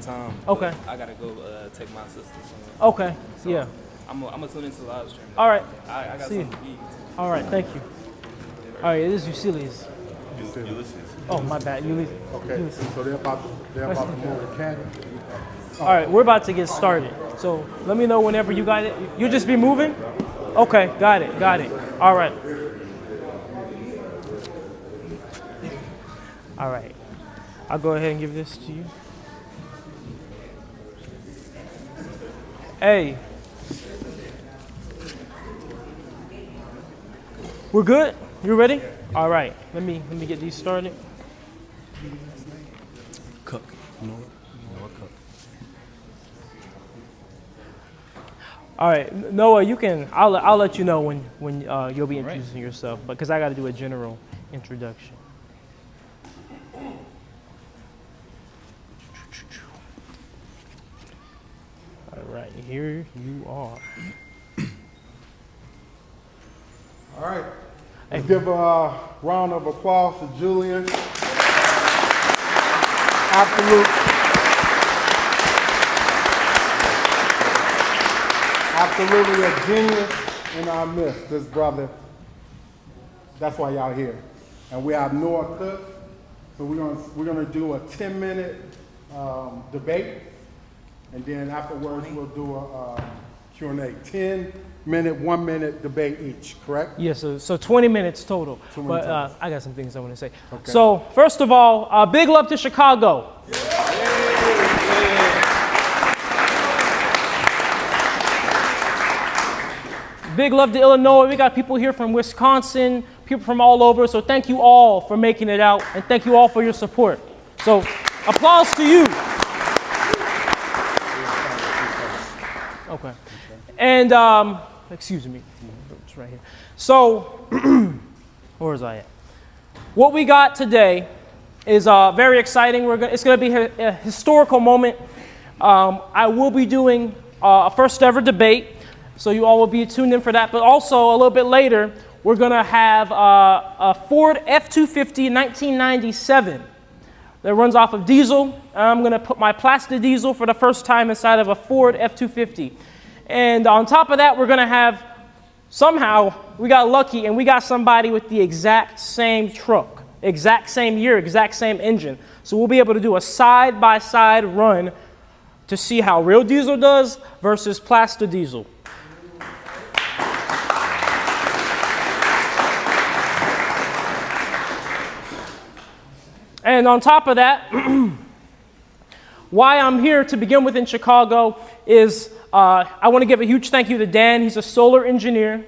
time. Okay. I gotta go take my sister somewhere. Okay. So Yeah. I'm gonna tune into the live stream. All right. I got See you. something to eat. All right. Thank you. All right. It is Ulysses. Ulysses. Oh, my bad. Ulysses. Okay, so they're about to move the cannon. All right. We're about to get started. So let me know whenever you got it. You'll just be moving? Okay. Got it. Got it. All right. All right. I'll go ahead and give this to you. Hey. We're good? You ready? All right. Let me get these started. Cook. Noah Cook. All right, Noah, you can. I'll let you know when you'll be introducing yourself, because I got to do a general introduction. All right, here you are. All right, let's give a round of applause to Julian. Absolutely a genius in our midst, this brother. That's why y'all here. And we have Noah Cook. So we're gonna do a 10-minute debate, and then afterwards we'll do a Q&A. 10-minute, 1-minute debate each, correct? Yes, so 20 minutes total. 20 But minutes. I got some things I want to say. Okay. So first of all, big love to Chicago. Big love to Illinois. We got people here from Wisconsin, people from all over. So thank you all for making it out, and thank you all for your support. So applause to you. Okay. And excuse me, it's right here. So where was I at? What we got today is very exciting. It's going to be a historical moment. I will be doing a first ever debate. So you all will be tuned in for that. But also, a little bit later, we're going to have a Ford F-250 1997 that runs off of diesel. I'm going to put my plastic diesel for the first time inside of a Ford F-250. And on top of that, we're going to have, somehow, we got lucky and we got somebody with the exact same truck, exact same year, exact same engine. So we'll be able to do a side-by-side run to see how real diesel does versus plastic diesel. And on top of that, why I'm here to begin with in Chicago is I want to give a huge thank you to Dan. He's a solar engineer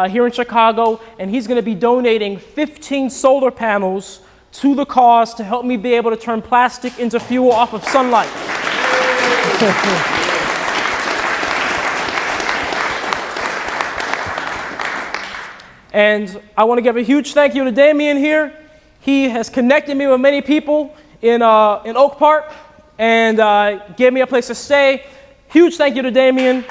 here in Chicago, and he's going to be donating 15 solar panels to the cause to help me be able to turn plastic into fuel off of sunlight. And I want to give a huge thank you to Damien here. He has connected me with many people in Oak Park and gave me a place to stay. Huge thank you to Damien.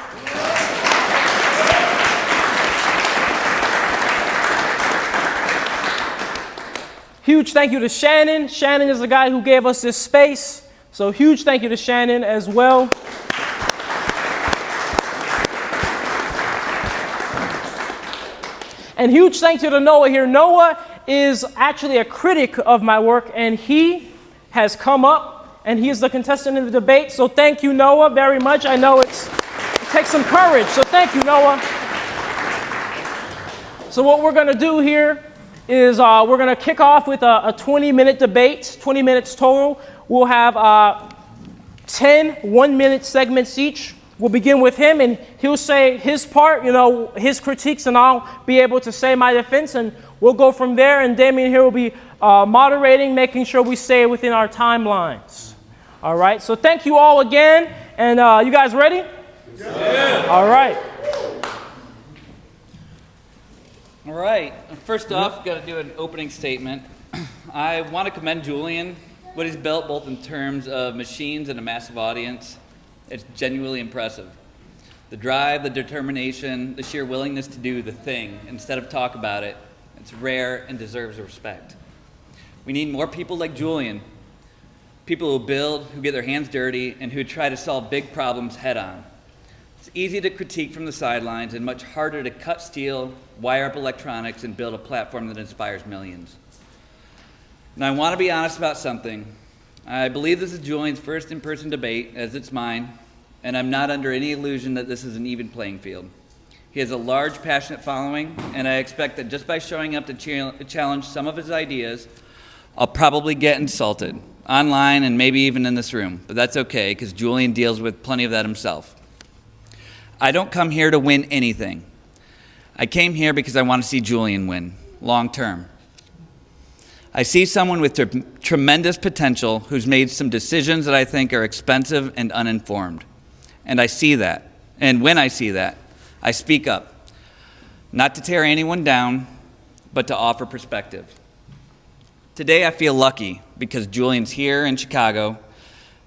Huge thank you to Shannon. Shannon is the guy who gave us this space. So huge thank you to Shannon as well. And huge thank you to Noah here. Noah is actually a critic of my work, and he has come up, and he is the contestant in the debate. So thank you, Noah, very much. I know it takes some courage, so thank you, Noah. So what we're going to do here is we're going to kick off with a 20-minute debate, 20 minutes total. We'll have 10 one-minute segments each. We'll begin with him, and he'll say his part, his critiques, and I'll be able to say my defense, and we'll go from there. And Damien here will be moderating, making sure we stay within our timelines. All right, so thank you all again, and you guys ready? Yeah. All right. All right, first off, got to do an opening statement. I want to commend Julian, what he's built both in terms of machines and a massive audience. It's genuinely impressive. The drive, the determination, the sheer willingness to do the thing instead of talk about it, it's rare and deserves respect. We need more people like Julian, people who build, who get their hands dirty, and who try to solve big problems head on. It's easy to critique from the sidelines and much harder to cut steel, wire up electronics, and build a platform that inspires millions. Now, I want to be honest about something. I believe this is Julian's first in-person debate, as it's mine, and I'm not under any illusion that this is an even playing field. He has a large, passionate following, and I expect that just by showing up to challenge some of his ideas, I'll probably get insulted, online and maybe even in this room, but that's okay, because Julian deals with plenty of that himself. I don't come here to win anything. I came here because I want to see Julian win, long term. I see someone with tremendous potential who's made some decisions that I think are expensive and uninformed. And I see that. And when I see that, I speak up. Not to tear anyone down, but to offer perspective. Today I feel lucky because Julian's here in Chicago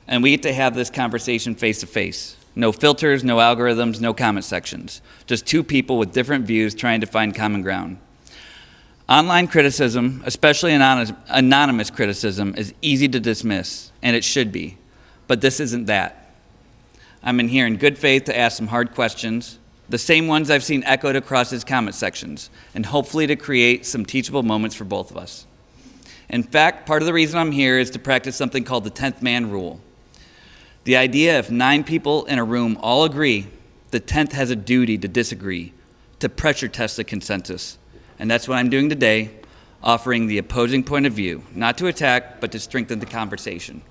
and we get to have this conversation face to face. No filters, no algorithms, no comment sections. Just two people with different views trying to find common ground. Online criticism, especially anonymous criticism, is easy to dismiss, and it should be. But this isn't that. I'm in here in good faith to ask some hard questions, the same ones I've seen echoed across his comment sections, and hopefully to create some teachable moments for both of us. In fact, part of the reason I'm here is to practice something called the 10th man rule. The idea if 9 people in a room all agree, the 10th has a duty to disagree, to pressure test the consensus. And that's what I'm doing today, offering the opposing point of view, not to attack, but to strengthen the conversation.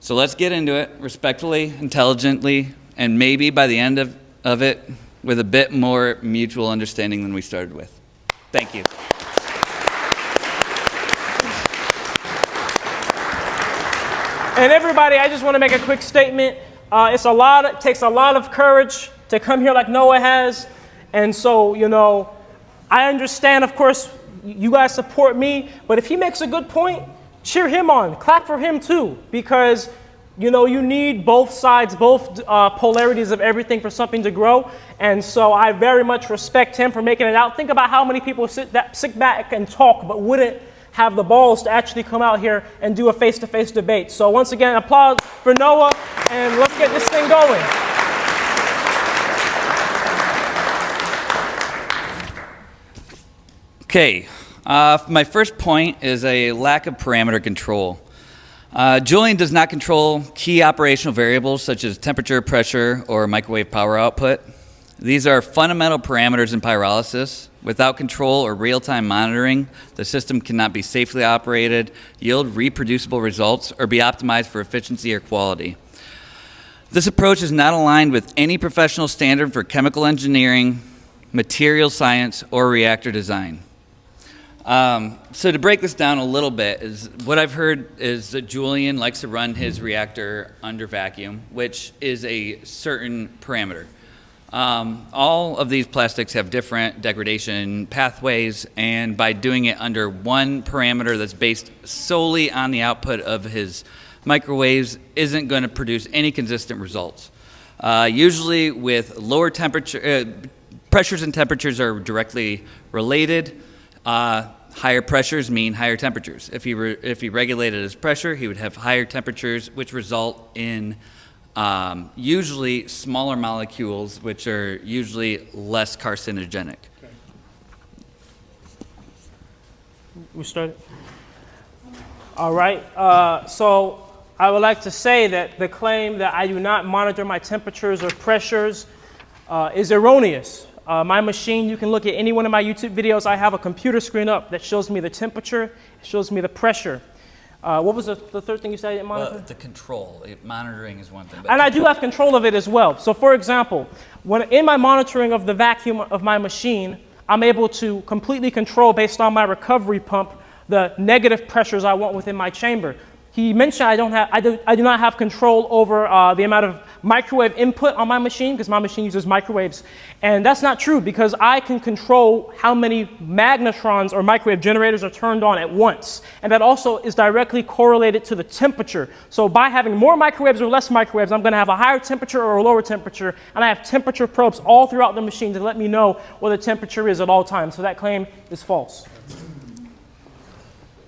So let's get into it respectfully, intelligently, and maybe by the end of it, with a bit more mutual understanding than we started with. Thank you. And everybody, I just want to make a quick statement. It takes a lot of courage to come here like Noah has. And so, I understand, of course, you guys support me, but if he makes a good point, cheer him on, clap for him too, because, you need both sides, both polarities of everything for something to grow. And so I very much respect him for making it out. Think about how many people sit back and talk, but wouldn't have the balls to actually come out here and do a face-to-face debate. So once again, applause for Noah, and let's get this thing going. Okay, my first point is a lack of parameter control. Julian does not control key operational variables such as temperature, pressure, or microwave power output. These are fundamental parameters in pyrolysis. Without control or real-time monitoring, the system cannot be safely operated, yield reproducible results, or be optimized for efficiency or quality. This approach is not aligned with any professional standard for chemical engineering, material science, or reactor design. So to break this down a little bit, is what I've heard is that Julian likes to run his reactor under vacuum, which is a certain parameter. All of these plastics have different degradation pathways, and by doing it under one parameter that's based solely on the output of his microwaves isn't going to produce any consistent results. Usually with lower temperature, pressures and temperatures are directly related. Higher pressures mean higher temperatures. If he regulated his pressure, he would have higher temperatures, which result in usually smaller molecules, which are usually less carcinogenic. Okay. We started? All right. So I would like to say that the claim that I do not monitor my temperatures or pressures is erroneous. My machine, you can look at any one of my YouTube videos. I have a computer screen up that shows me the temperature, it shows me the pressure. What was the third thing you said I didn't monitor? The control. Monitoring is one thing. And I do have control of it as well. So for example, when in my monitoring of the vacuum of my machine, I'm able to completely control based on my recovery pump the negative pressures I want within my chamber. He mentioned I do not have control over the amount of microwave input on my machine because my machine uses microwaves. And that's not true because I can control how many magnetrons or microwave generators are turned on at once. And that also is directly correlated to the temperature. So by having more microwaves or less microwaves, I'm going to have a higher temperature or a lower temperature. And I have temperature probes all throughout the machine to let me know what the temperature is at all times. So that claim is false.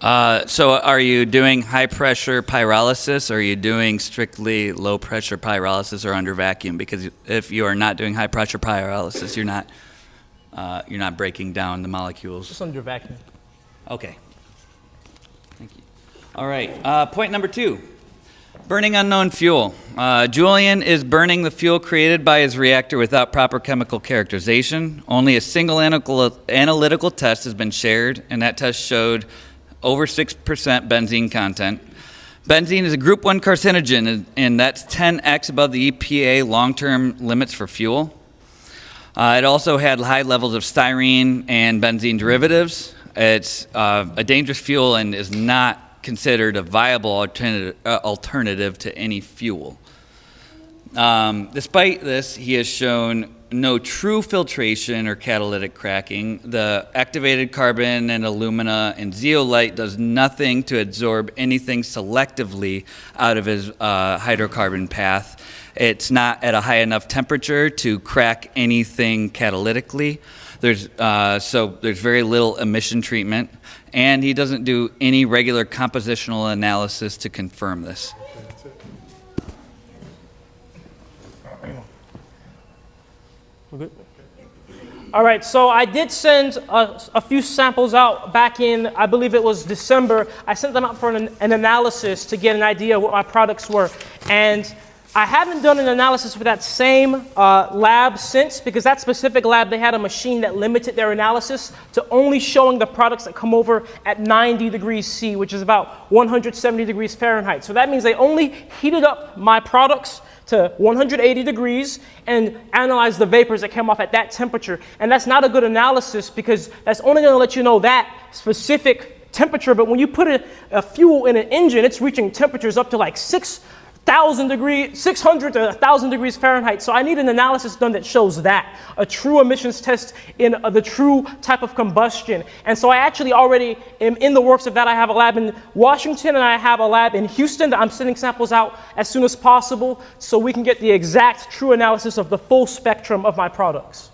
So are you doing high pressure pyrolysis, or are you doing strictly low pressure pyrolysis or under vacuum? Because if you are not doing high pressure pyrolysis, you're not breaking down the molecules. Just under vacuum. Okay. Thank you. All right. Point number 2. Burning unknown fuel. Julian is burning the fuel created by his reactor without proper chemical characterization. Only a single analytical test has been shared, and that test showed over 6% benzene content. Benzene is a group 1 carcinogen, and that's 10x above the EPA long-term limits for fuel. It also had high levels of styrene and benzene derivatives. It's a dangerous fuel and is not considered a viable alternative to any fuel. Despite this, he has shown no true filtration or catalytic cracking. The activated carbon and alumina and zeolite does nothing to absorb anything selectively out of his hydrocarbon path. It's not at a high enough temperature to crack anything catalytically. So there's very little emission treatment, and he doesn't do any regular compositional analysis to confirm this. We're good? All right, so I did send a few samples out back in, I believe it was December. I sent them out for an analysis to get an idea of what my products were. And I haven't done an analysis for that same lab since, because that specific lab, they had a machine that limited their analysis to only showing the products that come over at 90 degrees C, which is about 170 degrees Fahrenheit. So that means they only heated up my products to 180 degrees and analyzed the vapors that came off at that temperature. And that's not a good analysis, because that's only going to let you know that specific temperature. But when you put a fuel in an engine, it's reaching temperatures up to like 600 to 1,000 degrees Fahrenheit. So I need an analysis done that shows that, a true emissions test in the true type of combustion. And so I actually already am in the works of that. I have a lab in Washington and I have a lab in Houston that I'm sending samples out as soon as possible so we can get the exact true analysis of the full spectrum of my products.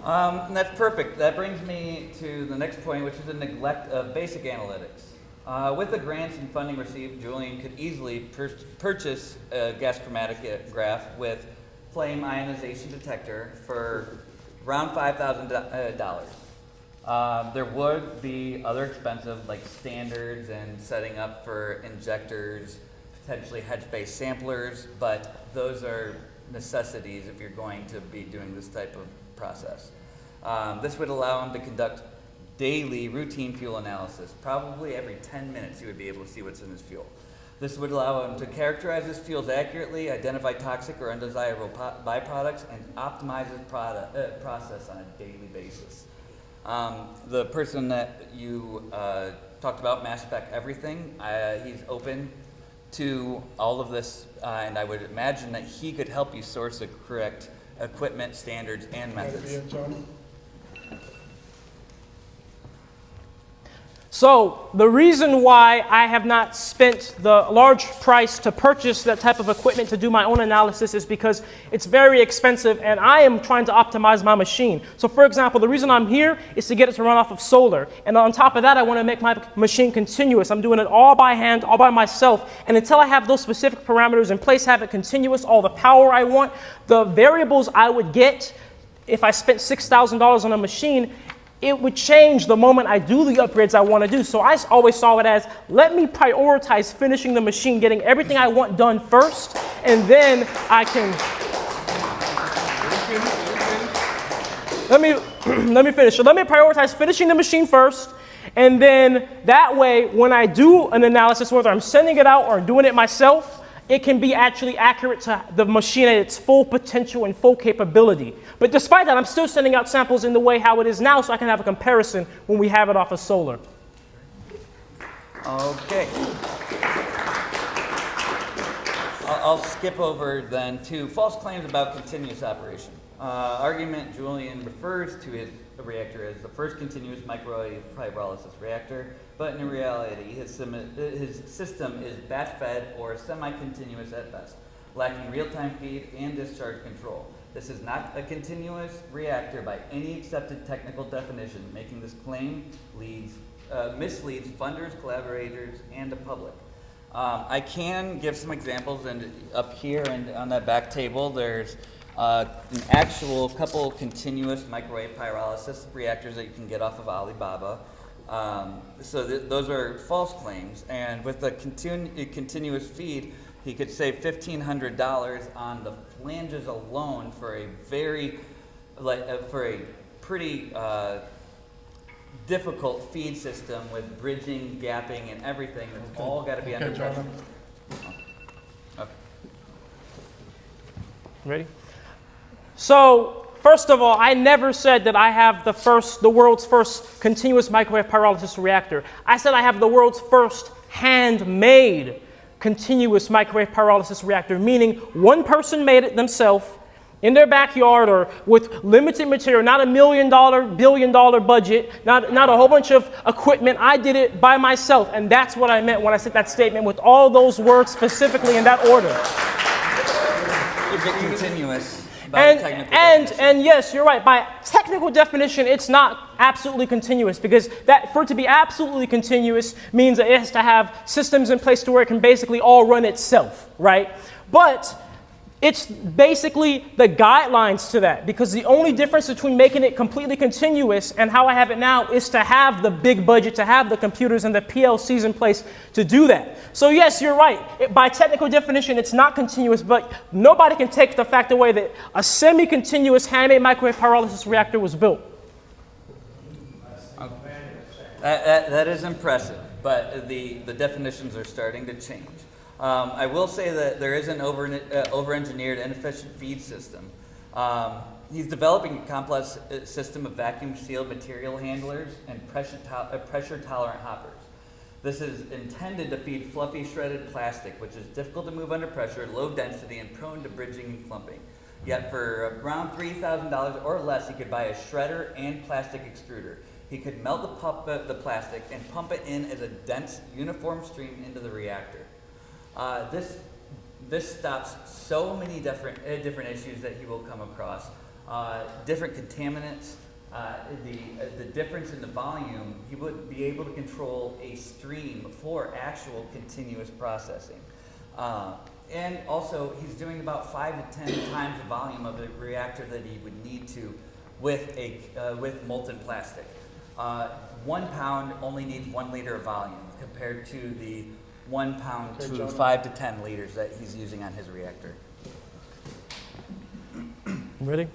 That's perfect. That brings me to the next point, which is the neglect of basic analytics. With the grants and funding received, Julian could easily purchase a gas chromatograph with flame ionization detector for around $5,000. There would be other expensive, like standards and setting up for injectors, potentially head-based samplers, but those are necessities if you're going to be doing this type of process. This would allow him to conduct daily routine fuel analysis. Probably every 10 minutes he would be able to see what's in his fuel. This would allow him to characterize his fuels accurately, identify toxic or undesirable byproducts, and optimize his process on a daily basis. The person that you talked about, Mass Spec Everything, he's open to all of this, and I would imagine that he could help you source the correct equipment, standards, and methods. So the reason why I have not spent the large price to purchase that type of equipment to do my own analysis is because it's very expensive and I am trying to optimize my machine. So for example, the reason I'm here is to get it to run off of solar. And on top of that, I want to make my machine continuous. I'm doing it all by hand, all by myself. And until I have those specific parameters in place, have it continuous, all the power I want, the variables I would get if I spent $6,000 on a machine, it would change the moment I do the upgrades I want to do. So I always saw it as, let me prioritize finishing the machine, getting everything I want done first, and then I can... Let me finish. So let me prioritize finishing the machine first, and then that way, when I do an analysis, whether I'm sending it out or doing it myself, it can be actually accurate to the machine at its full potential and full capability. But despite that, I'm still sending out samples in the way how it is now so I can have a comparison when we have it off of solar. Okay. I'll skip over then to false claims about continuous operation. Argument Julian refers to his reactor as the first continuous microwave pyrolysis reactor, but in reality, his system is batch-fed or semi-continuous at best, lacking real-time feed and discharge control. This is not a continuous reactor by any accepted technical definition. Making this claim misleads funders, collaborators, and the public. I can give some examples, and up here and on that back table, there's an actual couple continuous microwave pyrolysis reactors that you can get off of Alibaba. Those are false claims, and with the continuous feed, he could save $1,500 on the flanges alone for a pretty difficult feed system with bridging, gapping, and everything. That's all got to be under pressure. Okay. Ready? So, first of all, I never said that I have the world's first continuous microwave pyrolysis reactor. I said I have the world's first handmade continuous microwave pyrolysis reactor, meaning one person made it themselves in their backyard or with limited material, not $1 million, billion-dollar budget, not a whole bunch of equipment. I did it by myself, and that's what I meant when I said that statement with all those words specifically in that order. Is it continuous? And yes, you're right. By technical definition, it's not absolutely continuous, because for it to be absolutely continuous means that it has to have systems in place to where it can basically all run itself, right? But it's basically the guidelines to that, because the only difference between making it completely continuous and how I have it now is to have the big budget, to have the computers and the PLCs in place to do that. So yes, you're right. By technical definition, it's not continuous, but nobody can take the fact away that a semi-continuous handmade microwave pyrolysis reactor was built. That is impressive, but the definitions are starting to change. I will say that there is an over-engineered, inefficient feed system. He's developing a complex system of vacuum-sealed material handlers and pressure-tolerant hoppers. This is intended to feed fluffy, shredded plastic, which is difficult to move under pressure, low density, and prone to bridging and clumping. Yet for around $3,000 or less, he could buy a shredder and plastic extruder. He could melt the plastic and pump it in as a dense, uniform stream into the reactor. This stops so many different issues that he will come across. Different contaminants, the difference in the volume. He would be able to control a stream for actual continuous processing. And also, he's doing about 5 to 10 times the volume of the reactor that he would need to with molten plastic. 1 pound only needs 1 liter of volume compared to the 1 pound to 5 to 10 liters that he's using on his reactor. Ready?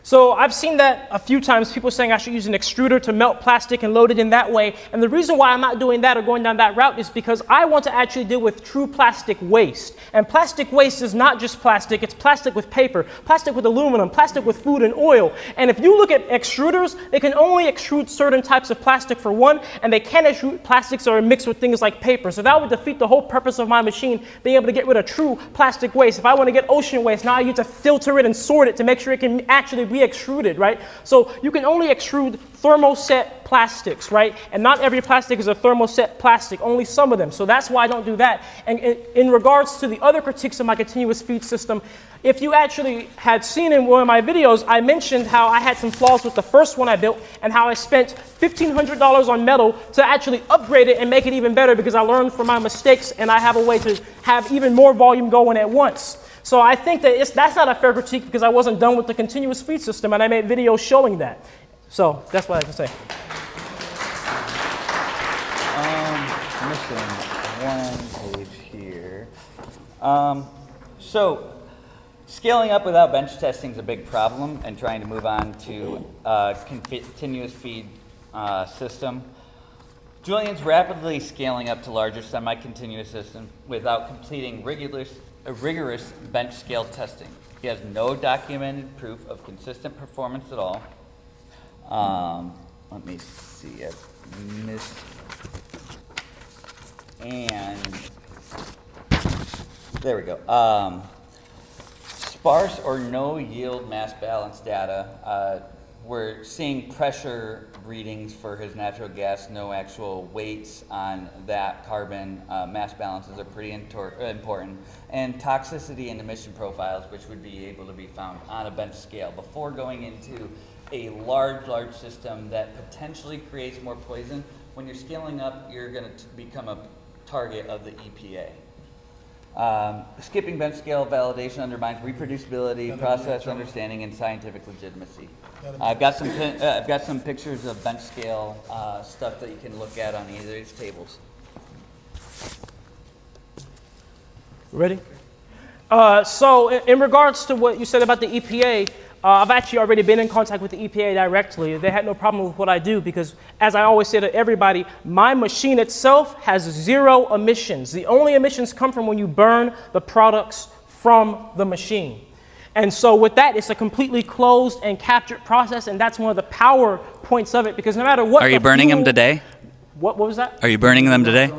So I've seen that a few times, people saying I should use an extruder to melt plastic and load it in that way. And the reason why I'm not doing that or going down that route is because I want to actually deal with true plastic waste. And plastic waste is not just plastic, it's plastic with paper, plastic with aluminum, plastic with food and oil. And if you look at extruders, they can only extrude certain types of plastic for one, and they can't extrude plastics that are mixed with things like paper. So that would defeat the whole purpose of my machine, being able to get rid of true plastic waste. If I want to get ocean waste, now I need to filter it and sort it to make sure it can actually be extruded, right? So you can only extrude thermoset plastics, right? And not every plastic is a thermoset plastic, only some of them. So that's why I don't do that. And in regards to the other critiques of my continuous feed system, if you actually had seen in one of my videos, I mentioned how I had some flaws with the first one I built and how I spent $1,500 on metal to actually upgrade it and make it even better, because I learned from my mistakes and I have a way to have even more volume going at once. So I think that that's not a fair critique, because I wasn't done with the continuous feed system and I made videos showing that. So that's what I can say. Missing one page here. So scaling up without bench testing is a big problem, and trying to move on to continuous feed system. Julian's rapidly scaling up to larger semi-continuous systems without completing rigorous bench scale testing. He has no documented proof of consistent performance at all. Let me see, I've missed, and there we go. Sparse or no yield mass balance data. we're seeing pressure readings for his natural gas, no actual weights on that carbon. Mass balances are pretty important. And toxicity and emission profiles, which would be able to be found on a bench scale before going into a large system that potentially creates more poison. When you're scaling up, you're going to become a target of the EPA. Skipping bench scale validation undermines reproducibility, process understanding, and scientific legitimacy. I've got some pictures of bench scale stuff that you can look at on either of these tables. Ready? So in regards to what you said about the EPA, I've actually already been in contact with the EPA directly. They had no problem with what I do because, as I always say to everybody, my machine itself has 0 emissions. The only emissions come from when you burn the products from the machine. And so with that, it's a completely closed and captured process, and that's one of the power points of it, because no matter what— Are you burning them today? What was that? Are you burning them today?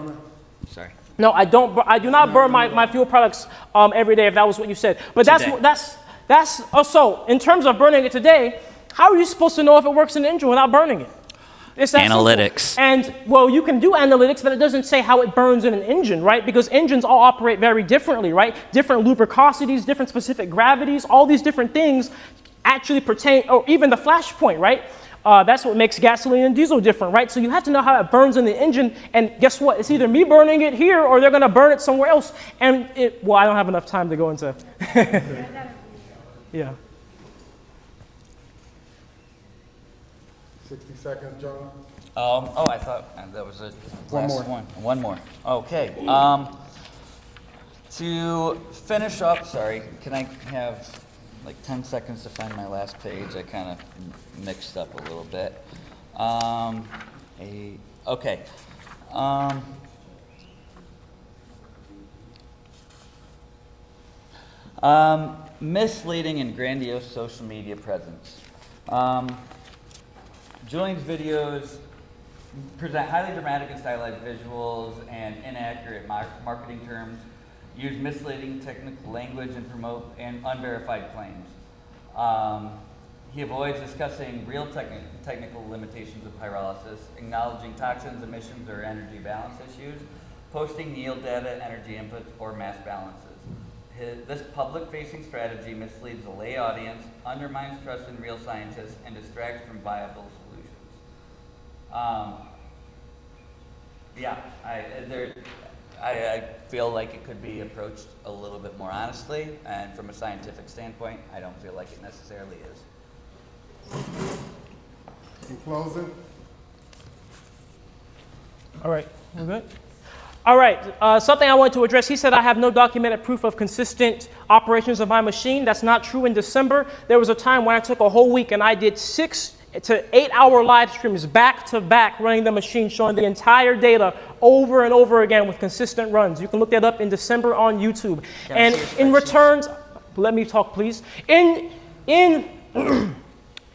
Sorry. No, I don't. I do not burn my fuel products every day, if that was what you said. But that's so in terms of burning it today, how are you supposed to know if it works in the engine without burning it? It's that analytics. Simple. And well, you can do analytics, but it doesn't say how it burns in an engine, right? Because engines all operate very differently, right? Different lubricosities, different specific gravities, all these different things actually pertain, or even the flash point, right? That's what makes gasoline and diesel different, right? So you have to know how it burns in the engine, and guess what? It's either me burning it here or they're gonna burn it somewhere else. And well, I don't have enough time to go into. Yeah. 60 seconds, John. I thought that was a last one. One more. Okay. To finish up, sorry, can I have like 10 seconds to find my last page? I kind of mixed up a little bit. Okay. Misleading and grandiose social media presence. Julian's videos present highly dramatic and stylized visuals and inaccurate marketing terms, use misleading technical language, and promote unverified claims. He avoids discussing real technical limitations of pyrolysis, acknowledging toxins, emissions, or energy balance issues, posting yield data, energy inputs, or mass balances. This public-facing strategy misleads the lay audience, undermines trust in real scientists, and distracts from viable solutions. I feel like it could be approached a little bit more honestly, and from a scientific standpoint, I don't feel like it necessarily is. In closing. All right, we're good? All right, something I wanted to address. He said I have no documented proof of consistent operations of my machine. That's not true. In December, there was a time when I took a whole week and I did 6 to 8 hour live streams back to back running the machine, showing the entire data over and over again with consistent runs. You can look that up in December on YouTube. And in returns, let me talk, please. In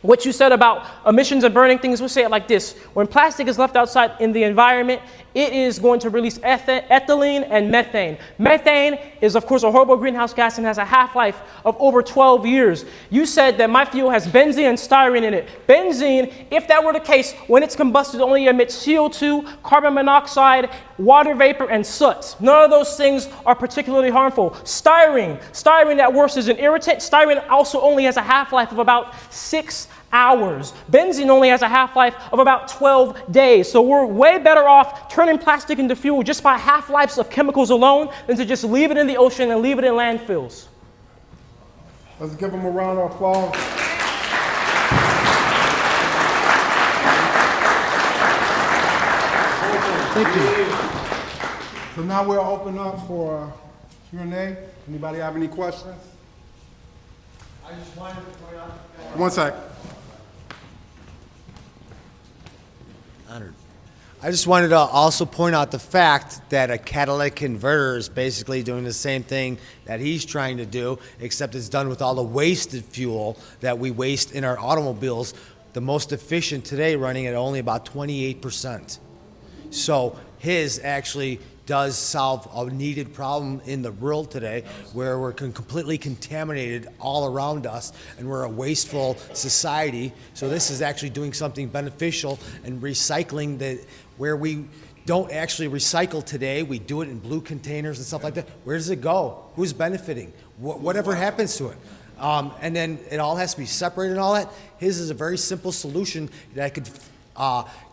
what you said about emissions and burning things, we'll say it like this. When plastic is left outside in the environment, it is going to release ethylene and methane. Methane is, of course, a horrible greenhouse gas and has a half-life of over 12 years. You said that my fuel has benzene and styrene in it. Benzene, if that were the case, when it's combusted, only emits CO2, carbon monoxide, water vapor, and soot. None of those things are particularly harmful. Styrene at worst is an irritant. Styrene also only has a half-life of about 6 hours. Benzene only has a half-life of about 12 days. So we're way better off turning plastic into fuel just by half-lives of chemicals alone than to just leave it in the ocean and leave it in landfills. Let's give them a round of applause. Thank you. So now we'll open up for Q&A. Anybody have any questions? I just wanted to point out. One sec. Honored. I just wanted to also point out the fact that a catalytic converter is basically doing the same thing that he's trying to do, except it's done with all the wasted fuel that we waste in our automobiles. The most efficient today running at only about 28%. So his actually does solve a needed problem in the world today, where we're completely contaminated all around us, and we're a wasteful society. So this is actually doing something beneficial and recycling where we don't actually recycle today. We do it in blue containers and stuff like that. Where does it go? Who's benefiting? Whatever happens to it? And then it all has to be separated and all that. His is a very simple solution that could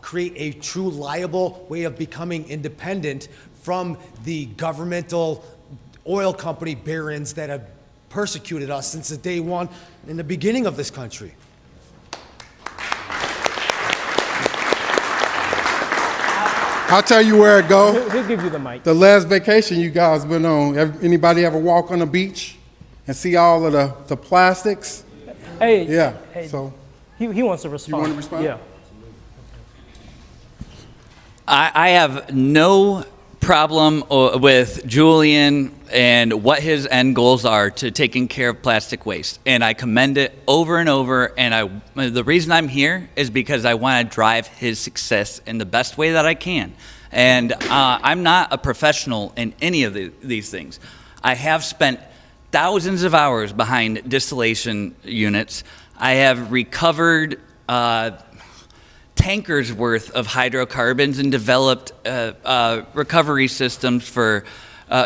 create a true liable way of becoming independent from the governmental oil company barons that have persecuted us since the day one in the beginning of this country. I'll tell you where it goes. He'll give you the mic. The last vacation you guys been on, anybody ever walk on the beach and see all of the plastics? Hey. Yeah, Hey, so. he wants to respond. You want to respond? Yeah. I have no problem with Julian and what his end goals are to taking care of plastic waste, and I commend it over and over. And the reason I'm here is because I want to drive his success in the best way that I can. And I'm not a professional in any of these things. I have spent thousands of hours behind distillation units. I have recovered tankers worth of hydrocarbons and developed recovery systems for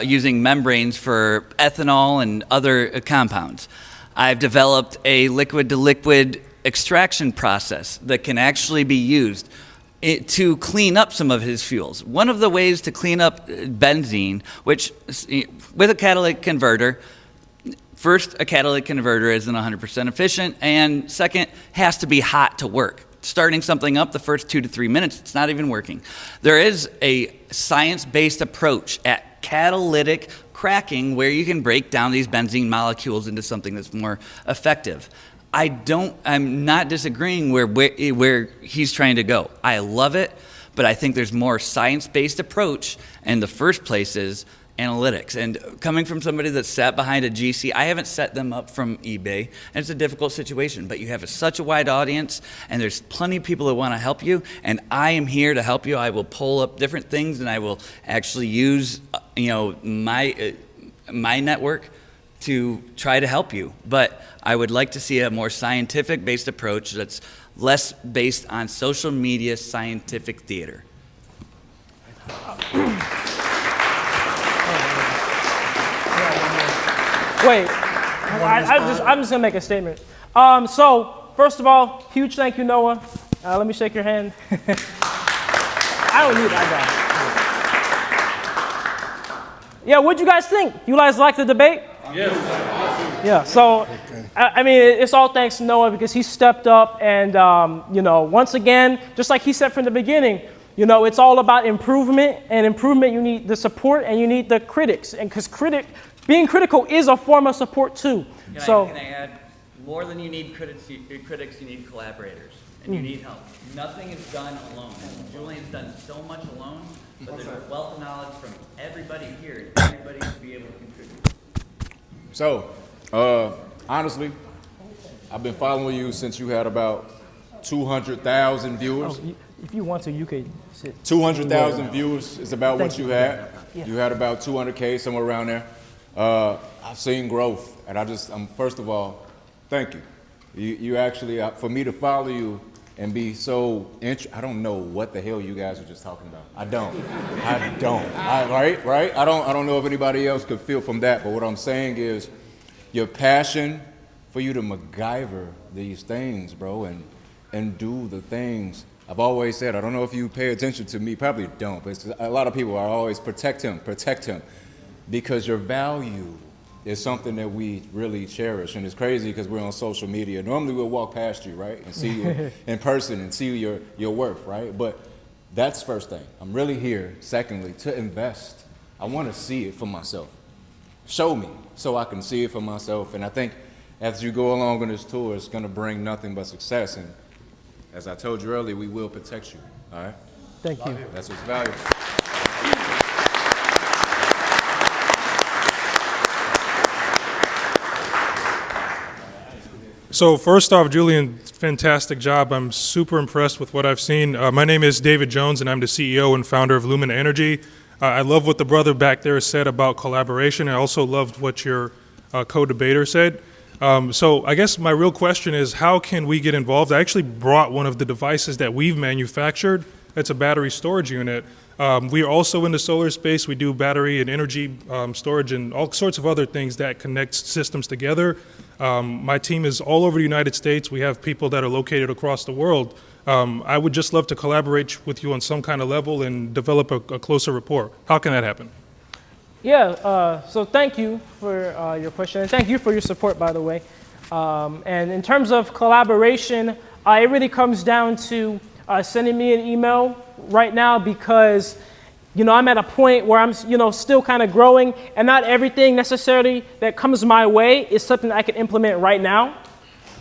using membranes for ethanol and other compounds. I've developed a liquid-to-liquid extraction process that can actually be used to clean up some of his fuels. One of the ways to clean up benzene, which with a catalytic converter, first, a catalytic converter isn't 100% efficient, and second, has to be hot to work. Starting something up the first 2 to 3 minutes, it's not even working. There is a science-based approach at catalytic cracking where you can break down these benzene molecules into something that's more effective. I'm not disagreeing where he's trying to go. I love it, but I think there's more science-based approach, and the first place is analytics. And coming from somebody that sat behind a GC, I haven't set them up from eBay, and it's a difficult situation, but you have such a wide audience, and there's plenty of people that want to help you, and I am here to help you. I will pull up different things, and I will actually use my network to try to help you. But I would like to see a more scientific-based approach that's less based on social media scientific theater. Wait, I'm just gonna make a statement. So first of all, huge thank you, Noah. Let me shake your hand. I don't need that guy. Yeah, what'd you guys think? You guys like the debate? Yes. Yeah. So, I mean, it's all thanks to Noah because he stepped up and once again, just like he said from the beginning, it's all about improvement, and improvement you need the support and you need the critics, and because being critical is a form of support too. Can I add, more than you need critics, you need collaborators, and you need help. Nothing is done alone. Julian's done so much alone, but there's a wealth of knowledge from everybody here, and everybody should be able to contribute. So, honestly, I've been following you since you had about 200,000 viewers. Oh, if you want to, you could sit. 200,000 viewers is about what you had. Yeah. You had about 200K, somewhere around there. I've seen growth, and first of all, thank you. You actually, for me to follow you and be so I don't know what the hell you guys are just talking about. I don't. Right? I don't know if anybody else could feel from that, but what I'm saying is your passion for you to MacGyver these things, bro, and do the things. I've always said, I don't know if you pay attention to me, probably don't, but a lot of people are always protect him, because your value is something that we really cherish. And it's crazy because we're on social media. Normally we'll walk past you, right, and see you in person and see your worth, right? But that's first thing. I'm really here, secondly, to invest. I want to see it for myself. Show me so I can see it for myself. And I think as you go along on this tour, it's going to bring nothing but success. And as I told you earlier, we will protect you, all right? Thank you. That's what's valuable. So first off, Julian, fantastic job. I'm super impressed with what I've seen. My name is David Jones, and I'm the CEO and founder of Lumina Energy. I love what the brother back there said about collaboration. I also loved what your co-debater said. So I guess my real question is, how can we get involved? I actually brought one of the devices that we've manufactured. It's a battery storage unit. We are also in the solar space. We do battery and energy storage and all sorts of other things that connect systems together. My team is all over the United States. We have people that are located across the world. I would just love to collaborate with you on some kind of level and develop a closer rapport. How can that happen? Yeah, so thank you for your question, and thank you for your support, by the way. And in terms of collaboration, it really comes down to sending me an email right now because, I'm at a point where I'm, still kind of growing, and not everything necessarily that comes my way is something I can implement right now.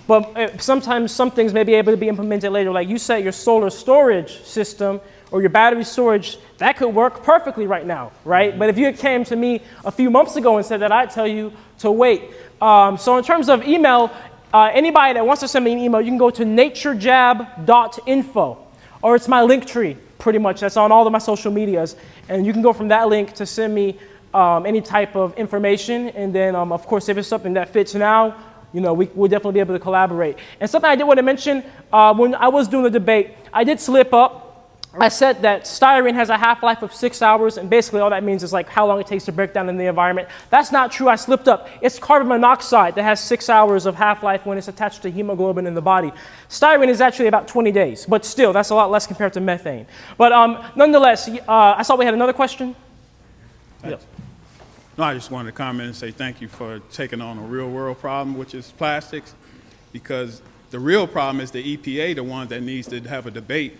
But sometimes some things may be able to be implemented later. Like you said, your solar storage system or your battery storage, that could work perfectly right now, right? But if you came to me a few months ago and said that, I'd tell you to wait. So in terms of email, anybody that wants to send me an email, you can go to naturejab.info, or it's my link tree, pretty much. That's on all of my social medias. And you can go from that link to send me any type of information. And then, of course, if it's something that fits now, we'll definitely be able to collaborate. And something I did want to mention, when I was doing the debate, I did slip up. I said that styrene has a half-life of 6 hours, and basically all that means is like how long it takes to break down in the environment. That's not true. I slipped up. It's carbon monoxide that has 6 hours of half-life when it's attached to hemoglobin in the body. Styrene is actually about 20 days, but still, that's a lot less compared to methane. But nonetheless, I saw we had another question. Yes. No, I just wanted to comment and say thank you for taking on a real-world problem, which is plastics, because the real problem is the EPA, the one that needs to have a debate,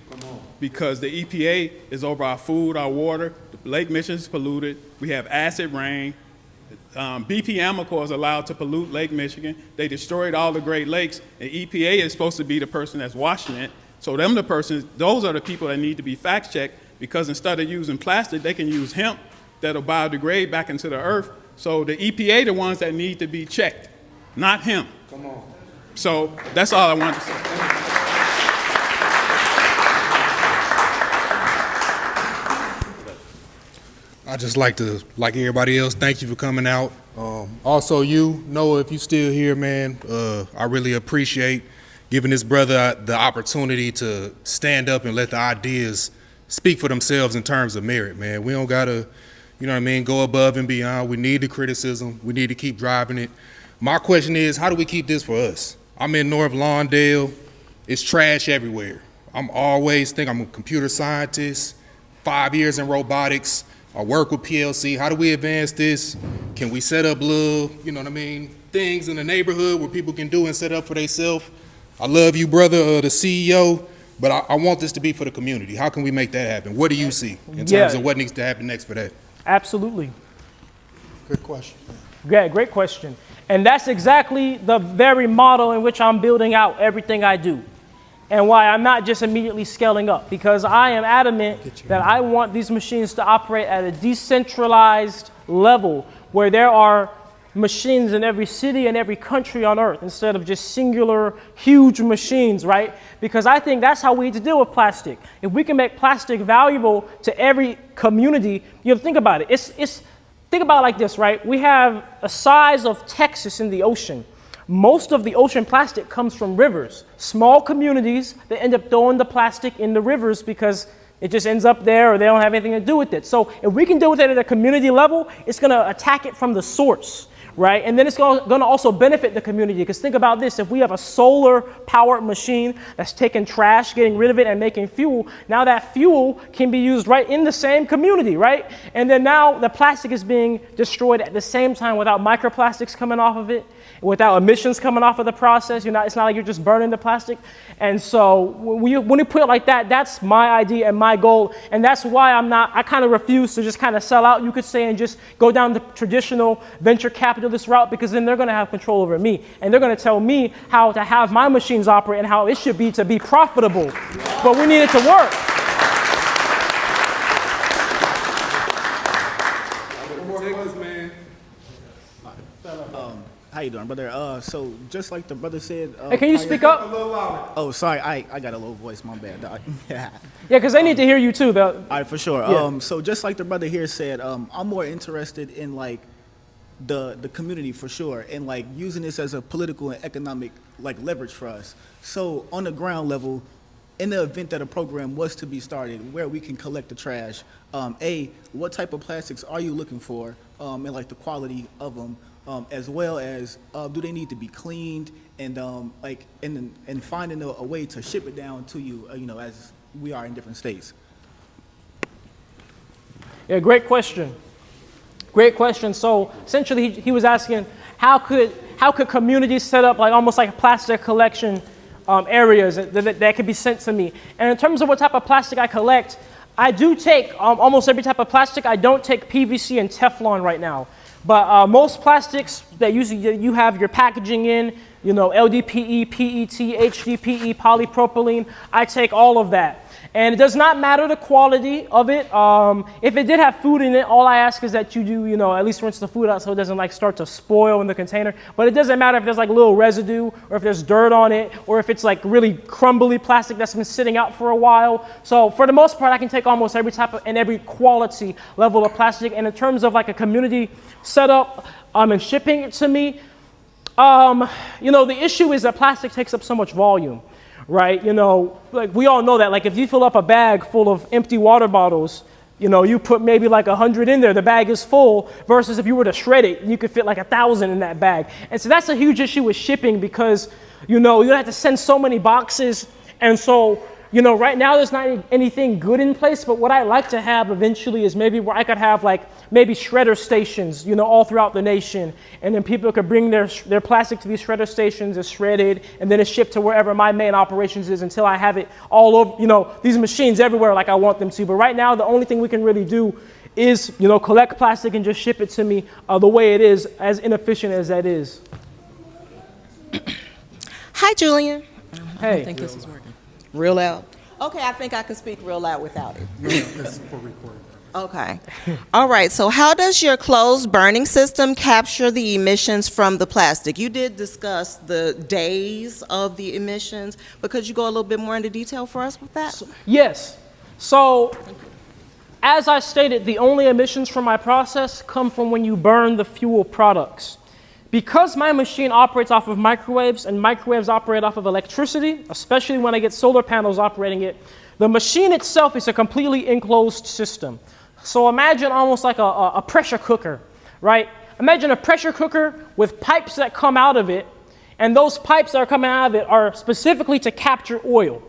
because the EPA is over our food, our water. The Lake Michigan is polluted. We have acid rain. BP Amoco is allowed to pollute Lake Michigan. They destroyed all the Great Lakes. And EPA is supposed to be the person that's washing it. So those are the people that need to be fact-checked, because instead of using plastic, they can use hemp that'll biodegrade back into the earth. So the EPA, the ones that need to be checked, not hemp. Come on. So that's all I wanted to say. I just like to, like everybody else, thank you for coming out. Also, Noah, if you're still here, man, I really appreciate giving this brother the opportunity to stand up and let the ideas speak for themselves in terms of merit, man. We don't gotta, go above and beyond. We need the criticism. We need to keep driving it. My question is, how do we keep this for us? I'm in North Lawndale. It's trash everywhere. I'm a computer scientist, 5 years in robotics. I work with PLC. How do we advance this? Can we set up little, things in the neighborhood where people can do and set up for themselves? I love you, brother, the CEO, but I want this to be for the community. How can we make that happen? What do you see in terms of what needs to happen next for that? Absolutely. Good question. Yeah, great question. And that's exactly the very model in which I'm building out everything I do. And why I'm not just immediately scaling up, because I am adamant that I want these machines to operate at a decentralized level where there are machines in every city and every country on earth instead of just singular, huge machines, right? Because I think that's how we need to deal with plastic. If we can make plastic valuable to every community, think about it. Think about it like this, right? We have a size of Texas in the ocean. Most of the ocean plastic comes from rivers. Small communities, they end up throwing the plastic in the rivers because it just ends up there or they don't have anything to do with it. So if we can deal with it at a community level, it's going to attack it from the source, right? And then it's going to also benefit the community, because think about this. If we have a solar-powered machine that's taking trash, getting rid of it, and making fuel, now that fuel can be used right in the same community, right? And then now the plastic is being destroyed at the same time without microplastics coming off of it, without emissions coming off of the process. It's not like you're just burning the plastic. And so when you put it like that, that's my idea and my goal. And that's why I kind of refuse to just kind of sell out, you could say, and just go down the traditional venture capitalist route, because then they're going to have control over me. And they're going to tell me how to have my machines operate and how it should be to be profitable. But we need it to work. How you doing, brother? So just like the brother said. Hey, can you speak up? Oh, sorry, I got a low voice. My bad, dog. Yeah. Yeah, because they need to hear you too, though. All right, for sure. Yeah. So just like the brother here said, I'm more interested in like the community for sure, and like using this as a political and economic like leverage for us. So on the ground level, in the event that a program was to be started where we can collect the trash, what type of plastics are you looking for, and like the quality of them, as well as do they need to be cleaned, and and finding a way to ship it down to you, as we are in different states. Yeah, great question. Great question. So essentially, he was asking how could communities set up like almost like plastic collection areas that could be sent to me. And in terms of what type of plastic I collect, I do take almost every type of plastic. I don't take PVC and Teflon right now. But most plastics that you have your packaging in, LDPE, PET, HDPE, polypropylene, I take all of that. And it does not matter the quality of it. If it did have food in it, all I ask is that you do, at least rinse the food out so it doesn't like start to spoil in the container. But it doesn't matter if there's like a little residue or if there's dirt on it or if it's like really crumbly plastic that's been sitting out for a while. So for the most part, I can take almost every type of and every quality level of plastic. And in terms of like a community setup and shipping it to me, the issue is that plastic takes up so much volume. Right, like we all know that, like if you fill up a bag full of empty water bottles, you put maybe like 100 in there, the bag is full, versus if you were to shred it, you could fit like 1,000 in that bag. And so that's a huge issue with shipping because, you have to send so many boxes. And so, right now there's not anything good in place, but what I like to have eventually is maybe where I could have like maybe shredder stations, all throughout the nation. And then people could bring their plastic to these shredder stations, it's shredded, and then it's shipped to wherever my main operations is until I have it all over, these machines everywhere like I want them to. But right now, the only thing we can really do is, collect plastic and just ship it to me the way it is, as inefficient as that is. Hi, Julian. Hey. I think this is working. Real loud? Okay, I think I can speak real loud without it. It's for recording. Okay. All right, so how does your closed burning system capture the emissions from the plastic? You did discuss the days of the emissions, but could you go a little bit more into detail for us with that? Yes. So, as I stated, the only emissions from my process come from when you burn the fuel products. Because my machine operates off of microwaves and microwaves operate off of electricity, especially when I get solar panels operating it, the machine itself is a completely enclosed system. So imagine almost like a pressure cooker, right? Imagine a pressure cooker with pipes that come out of it, and those pipes that are coming out of it are specifically to capture oil.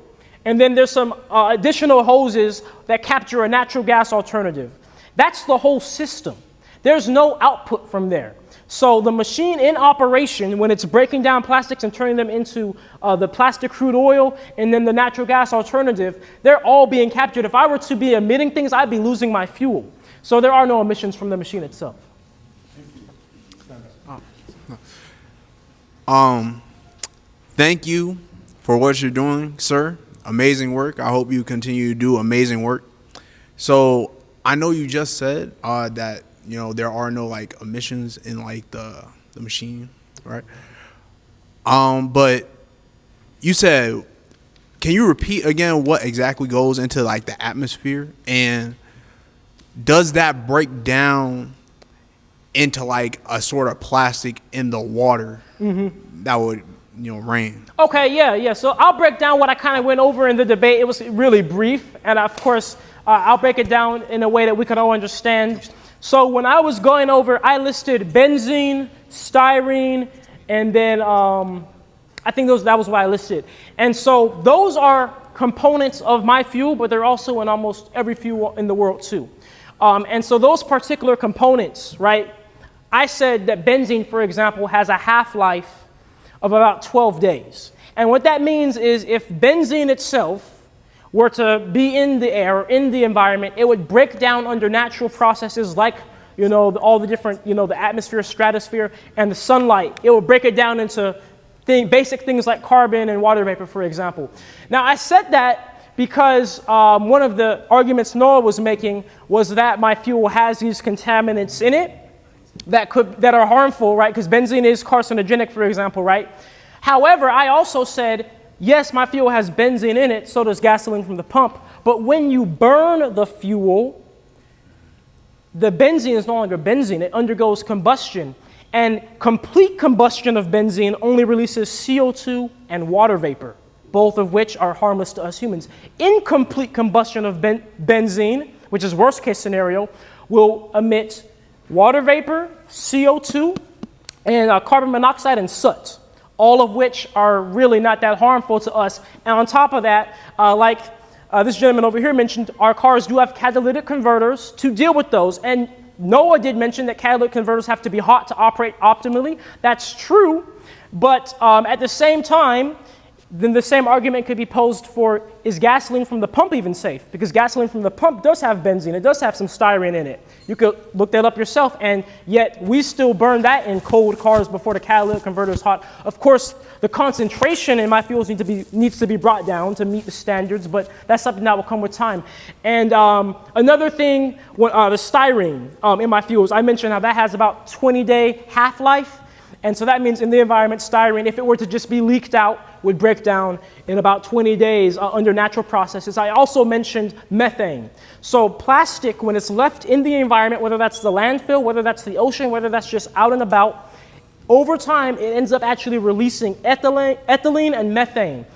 And then there's some additional hoses that capture a natural gas alternative. That's the whole system. There's no output from there. So the machine in operation, when it's breaking down plastics and turning them into the plastic crude oil and then the natural gas alternative, they're all being captured. If I were to be emitting things, I'd be losing my fuel. So there are no emissions from the machine itself. Thank you for what you're doing, sir. Amazing work. I hope you continue to do amazing work. So I know you just said that there are no like emissions in like the machine, right? But you said, can you repeat again what exactly goes into like the atmosphere, and does that break down into like a sort of plastic in the water that would rain? Okay, yeah. So I'll break down what I kind of went over in the debate. It was really brief, and of course I'll break it down in a way that we can all understand. So when I was going over, I listed benzene, styrene, and then I think that was what I listed. And so those are components of my fuel, but they're also in almost every fuel in the world too. And so those particular components, right, I said that benzene, for example, has a half-life of about 12 days. And what that means is if benzene itself were to be in the air or in the environment, it would break down under natural processes like, all the different, the atmosphere, stratosphere, and the sunlight. It would break it down into basic things like carbon and water vapor, for example. Now, I said that because one of the arguments Noah was making was that my fuel has these contaminants in it. that are harmful, right? Because benzene is carcinogenic, for example, right? However, I also said, yes, my fuel has benzene in it, so does gasoline from the pump. But when you burn the fuel, the benzene is no longer benzene. It undergoes combustion. And complete combustion of benzene only releases CO2 and water vapor, both of which are harmless to us humans. Incomplete combustion of benzene, which is worst case scenario, will emit water vapor, CO2, and carbon monoxide and soot, all of which are really not that harmful to us. And on top of that, this gentleman over here mentioned, our cars do have catalytic converters to deal with those. And Noah did mention that catalytic converters have to be hot to operate optimally. That's true, but at the same time, then the same argument could be posed for, is gasoline from the pump even safe? Because gasoline from the pump does have benzene. It does have some styrene in it. You could look that up yourself, and yet we still burn that in cold cars before the catalytic converter is hot. Of course, the concentration in my fuels needs to be brought down to meet the standards, but that's something that will come with time. And another thing, the styrene in my fuels, I mentioned how that has about 20-day half-life. And so that means in the environment, styrene, if it were to just be leaked out, would break down in about 20 days under natural processes. I also mentioned methane. So plastic, when it's left in the environment, whether that's the landfill, whether that's the ocean, whether that's just out and about, over time, it ends up actually releasing ethylene and methane.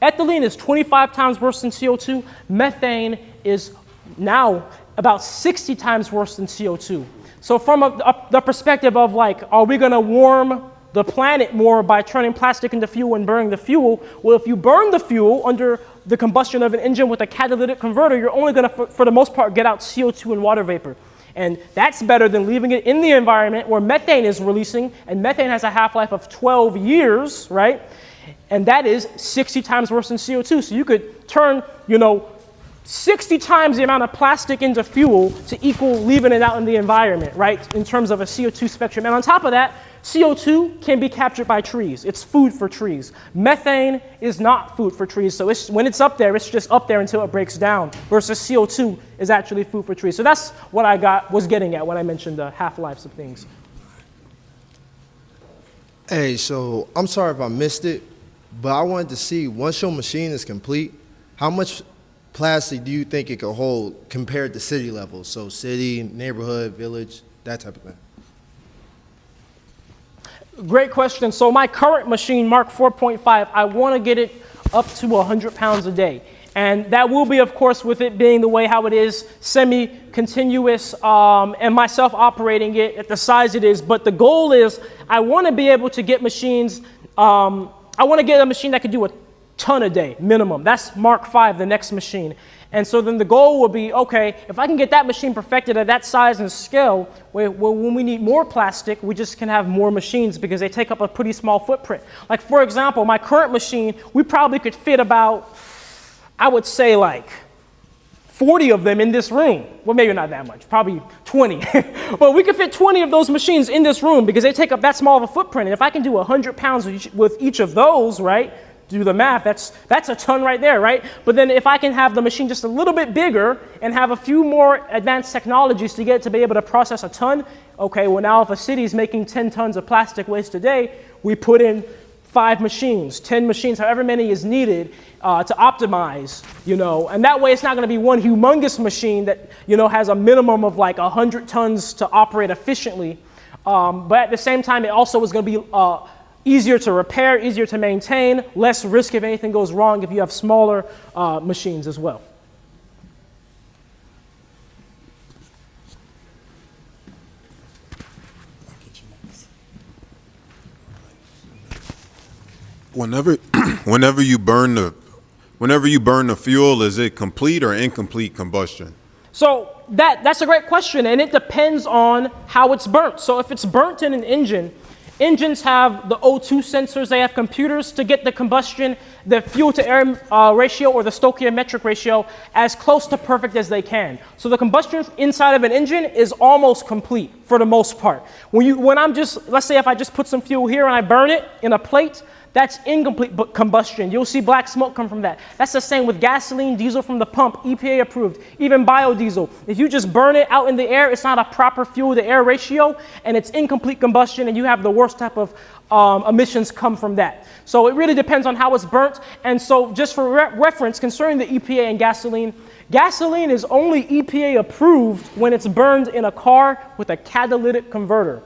Ethylene is 25 times worse than CO2. Methane is now about 60 times worse than CO2. So from the perspective of are we going to warm the planet more by turning plastic into fuel and burning the fuel? Well, if you burn the fuel under the combustion of an engine with a catalytic converter, you're only going to, for the most part, get out CO2 and water vapor. And that's better than leaving it in the environment where methane is releasing, and methane has a half-life of 12 years, right? And that is 60 times worse than CO2. So you could turn, 60 times the amount of plastic into fuel to equal leaving it out in the environment, right, in terms of a CO2 spectrum. And on top of that, CO2 can be captured by trees. It's food for trees. Methane is not food for trees. So when it's up there, it's just up there until it breaks down, versus CO2 is actually food for trees. So that's what I was getting at when I mentioned the half-lives of things. Hey, so I'm sorry if I missed it, but I wanted to see, once your machine is complete, how much plastic do you think it could hold compared to city levels? So city, neighborhood, village, that type of thing. Great question. So my current machine, Mark 4.5, I want to get it up to 100 pounds a day. And that will be, of course, with it being the way how it is, semi-continuous, and myself operating it at the size it is. But the goal is I want to be able to get machines, I want to get a machine that could do a ton a day, minimum. That's Mark 5, the next machine. And so then the goal will be, okay, if I can get that machine perfected at that size and scale, when we need more plastic, we just can have more machines because they take up a pretty small footprint. Like, for example, my current machine, we probably could fit about, I would say 40 of them in this room. Well, maybe not that much, probably 20. But we could fit 20 of those machines in this room because they take up that small of a footprint. And if I can do 100 pounds with each of those, right, do the math, that's a ton right there, right? But then if I can have the machine just a little bit bigger and have a few more advanced technologies to get it to be able to process a ton, okay, well now if a city is making 10 tons of plastic waste a day, we put in 5 machines, 10 machines, however many is needed to optimize, and that way it's not going to be one humongous machine that, has a minimum of 100 tons to operate efficiently. But at the same time, it also is going to be easier to repair, easier to maintain, less risk if anything goes wrong if you have smaller machines as well. Whenever you burn the fuel, is it complete or incomplete combustion? So that's a great question, and it depends on how it's burnt. So if it's burnt in an engine, engines have the O2 sensors, they have computers to get the combustion, the fuel to air ratio or the stoichiometric ratio as close to perfect as they can. So the combustion inside of an engine is almost complete for the most part. Let's say if I just put some fuel here and I burn it in a plate, that's incomplete combustion. You'll see black smoke come from that. That's the same with gasoline, diesel from the pump, EPA approved, even biodiesel. If you just burn it out in the air, it's not a proper fuel-to-air ratio, and it's incomplete combustion, and you have the worst type of emissions come from that. So it really depends on how it's burnt. And so just for reference, concerning the EPA and gasoline, gasoline is only EPA approved when it's burned in a car with a catalytic converter.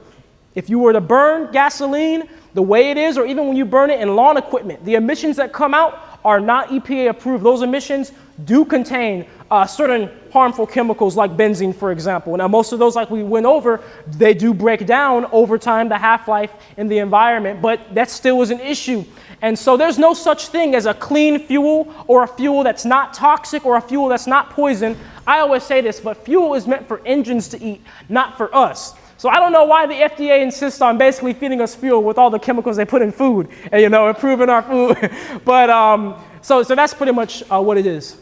If you were to burn gasoline the way it is, or even when you burn it in lawn equipment, the emissions that come out are not EPA approved. Those emissions do contain certain harmful chemicals like benzene, for example. Now, most of those, like we went over, they do break down over time, the half-life in the environment, but that still is an issue. And so there's no such thing as a clean fuel or a fuel that's not toxic or a fuel that's not poison. I always say this, but fuel is meant for engines to eat, not for us. So I don't know why the FDA insists on basically feeding us fuel with all the chemicals they put in food and, you know, improving our food. But so that's pretty much what it is.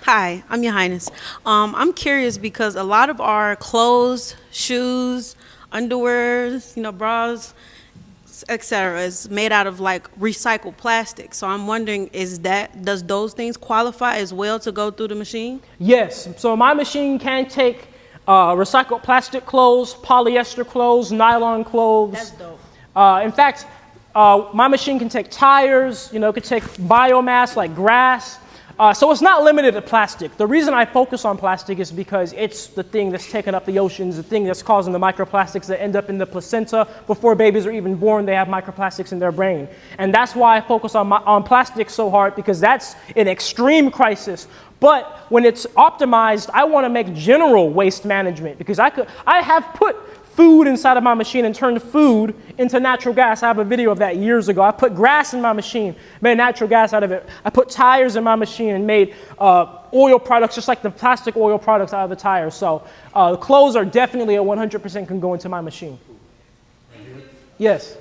Hi, I'm Your Highness. I'm curious because a lot of our clothes, shoes, underwear, you know, bras, etc., is made out of like recycled plastic. So I'm wondering, does those things qualify as well to go through the machine? Yes. So my machine can take recycled plastic clothes, polyester clothes, nylon clothes. That's dope. In fact, my machine can take tires, you know, it could take biomass like grass. So it's not limited to plastic. The reason I focus on plastic is because it's the thing that's taking up the oceans, the thing that's causing the microplastics that end up in the placenta. Before babies are even born, they have microplastics in their brain. And that's why I focus on plastic so hard, because that's an extreme crisis. But when it's optimized, I want to make general waste management, because I have put food inside of my machine and turned food into natural gas. I have a video of that years ago. I put grass in my machine, made natural gas out of it. I put tires in my machine and made oil products, just like the plastic oil products out of the tires. So the clothes are definitely 100% can go into my machine. Yes.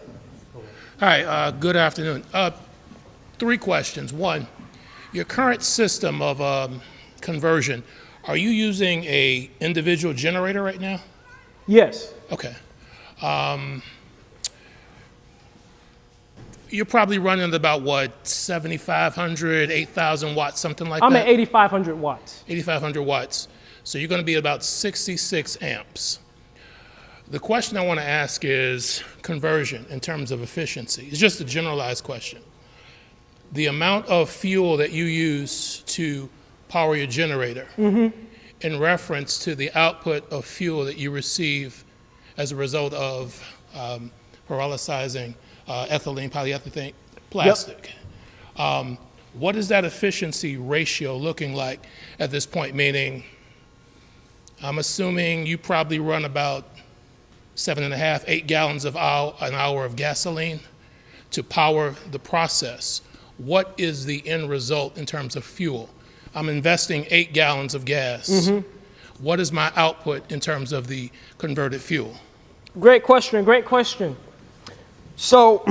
Hi, good afternoon. 3 questions. 1, your current system of conversion, are you using a individual generator right now? Yes. Okay. You're probably running about what, 7,500, 8,000 watts, something like that? I'm at 8,500 watts. 8,500 watts. So you're going to be about 66 amps. The question I want to ask is conversion in terms of efficiency. It's just a generalized question. The amount of fuel that you use to power your generator in reference to the output of fuel that you receive as a result of pyrolyzing ethylene, polyethylene, plastic. Yep. What is that efficiency ratio looking like at this point? Meaning, I'm assuming you probably run about 7.5, 8 gallons of an hour of gasoline to power the process. What is the end result in terms of fuel? I'm investing 8 gallons of gas. What is my output in terms of the converted fuel? Great question, great question. So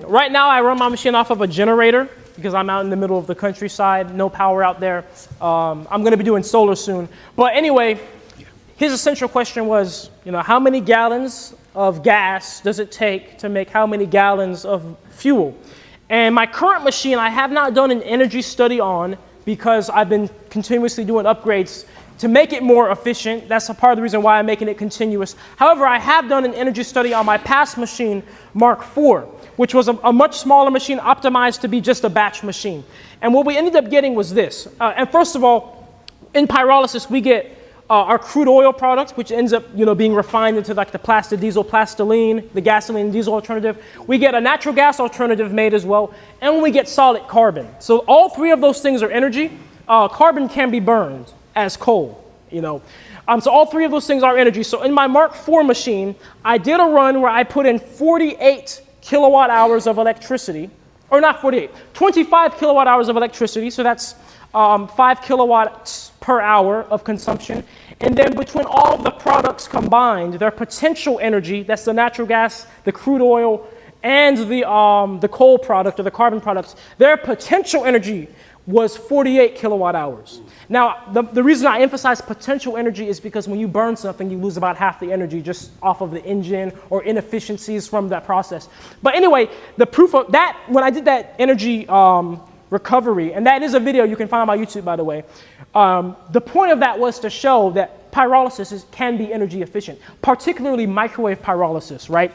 right now I run my machine off of a generator because I'm out in the middle of the countryside, no power out there. I'm going to be doing solar soon. But anyway, his essential question was, you know, how many gallons of gas does it take to make how many gallons of fuel? And my current machine, I have not done an energy study on, because I've been continuously doing upgrades to make it more efficient. That's a part of the reason why I'm making it continuous. However, I have done an energy study on my past machine, Mark IV, which was a much smaller machine optimized to be just a batch machine. And what we ended up getting was this. And first of all, in pyrolysis, we get our crude oil products, which ends up, you know, being refined into like the plastic diesel, plastoline, the gasoline and diesel alternative. We get a natural gas alternative made as well, and we get solid carbon. So all 3 of those things are energy. Carbon can be burned as coal, you know. So all 3 of those things are energy. So in my Mark IV machine, I did a run where I put in 48 kilowatt hours of electricity, or not 48, 25 kilowatt hours of electricity. So that's 5 kilowatts per hour of consumption. And then between all of the products combined, their potential energy, that's the natural gas, the crude oil, and the coal product or the carbon products, their potential energy was 48 kilowatt hours. Now, the reason I emphasize potential energy is because when you burn something, you lose about half the energy just off of the engine or inefficiencies from that process. But anyway, the proof of that, when I did that energy recovery, and that is a video you can find on my YouTube, by the way, the point of that was to show that pyrolysis can be energy efficient, particularly microwave pyrolysis, right?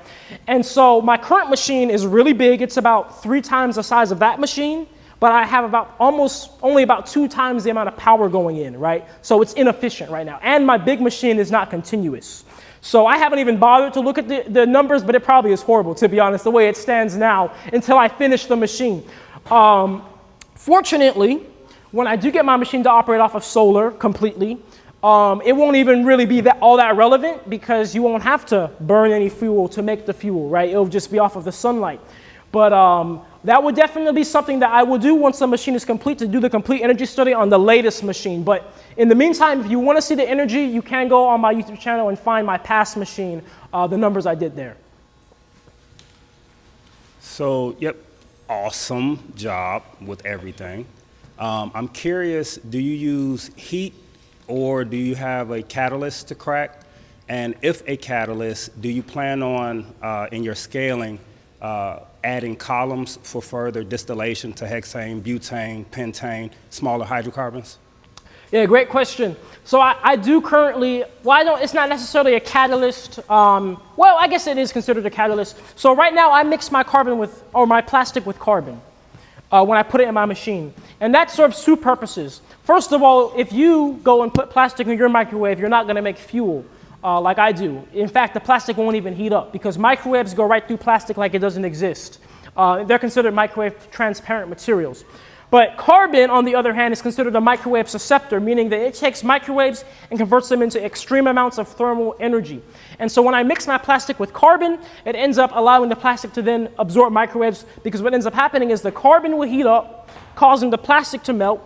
And so my current machine is really big. It's about 3 times the size of that machine, but I have only about 2 times the amount of power going in, right? So it's inefficient right now. And my big machine is not continuous. So I haven't even bothered to look at the numbers, but it probably is horrible, to be honest, the way it stands now until I finish the machine. Fortunately, when I do get my machine to operate off of solar completely, it won't even really be all that relevant because you won't have to burn any fuel to make the fuel, right? It'll just be off of the sunlight. But that would definitely be something that I will do once the machine is complete, to do the complete energy study on the latest machine. But in the meantime, if you want to see the energy, you can go on my YouTube channel and find my past machine, the numbers I did there. So, yep, awesome job with everything. I'm curious, do you use heat or do you have a catalyst to crack? And if a catalyst, do you plan on, in your scaling, adding columns for further distillation to hexane, butane, pentane, smaller hydrocarbons? Yeah, great question. So I do currently, it's not necessarily a catalyst. Well, I guess it is considered a catalyst. So right now I mix my my plastic with carbon when I put it in my machine. And that serves 2 purposes. First of all, if you go and put plastic in your microwave, you're not going to make fuel. Like I do. In fact, the plastic won't even heat up because microwaves go right through plastic like it doesn't exist. They're considered microwave transparent materials. But carbon, on the other hand, is considered a microwave susceptor, meaning that it takes microwaves and converts them into extreme amounts of thermal energy. And so when I mix my plastic with carbon, it ends up allowing the plastic to then absorb microwaves, because what ends up happening is the carbon will heat up, causing the plastic to melt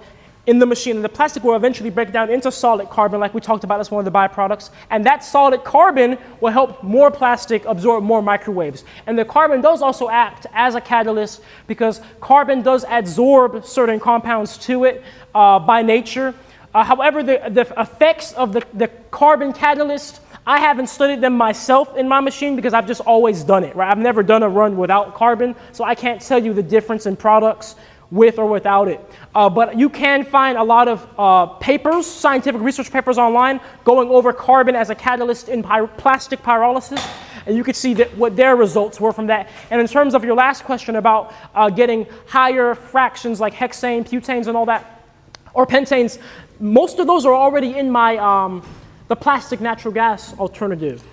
in the machine, and the plastic will eventually break down into solid carbon, like we talked about as one of the byproducts, and that solid carbon will help more plastic absorb more microwaves. And the carbon does also act as a catalyst because carbon does adsorb certain compounds to it by nature. However, the effects of the carbon catalyst, I haven't studied them myself in my machine because I've just always done it, right? I've never done a run without carbon, so I can't tell you the difference in products with or without it. But you can find a lot of papers, scientific research papers online going over carbon as a catalyst in plastic pyrolysis, and you can see what their results were from that. And in terms of your last question about getting higher fractions like hexane, butanes, and all that, or pentanes, most of those are already in my the plastic natural gas alternative.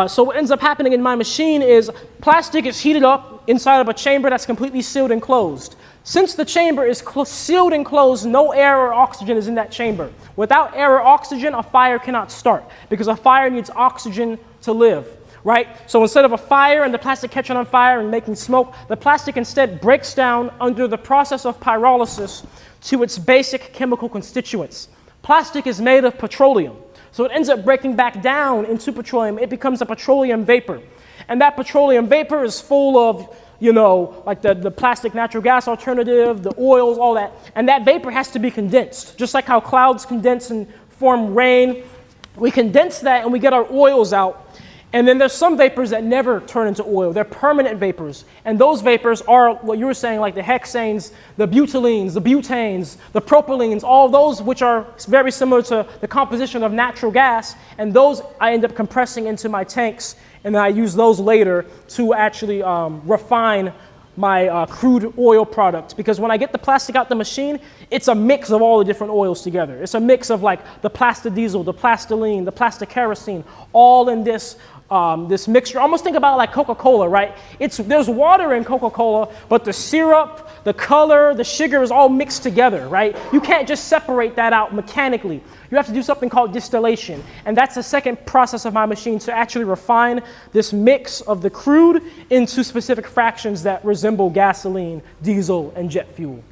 So what ends up happening in my machine is plastic is heated up inside of a chamber that's completely sealed and closed. Since the chamber is sealed and closed, no air or oxygen is in that chamber. Without air or oxygen, a fire cannot start because a fire needs oxygen to live, right? So instead of a fire and the plastic catching on fire and making smoke, the plastic instead breaks down under the process of pyrolysis to its basic chemical constituents. Plastic is made of petroleum, so it ends up breaking back down into petroleum. It becomes a petroleum vapor. And that petroleum vapor is full of, like the plastic natural gas alternative, the oils, all that. And that vapor has to be condensed. Just like how clouds condense and form rain, we condense that and we get our oils out. And then there's some vapors that never turn into oil. They're permanent vapors. And those vapors are what you were saying, like the hexanes, the butylenes, the butanes, the propylenes, all those which are very similar to the composition of natural gas. And those I end up compressing into my tanks. And then I use those later to actually refine my crude oil product. Because when I get the plastic out the machine, it's a mix of all the different oils together. It's a mix of like the plastadiesel, the plastilene, the plastikerosene, all in this this mixture. Almost think about it like Coca-Cola, right? There's water in Coca-Cola, but the syrup, the color, the sugar is all mixed together, right? You can't just separate that out mechanically. You have to do something called distillation. And that's the second process of my machine, to actually refine this mix of the crude into specific fractions that resemble gasoline, diesel, and jet fuel.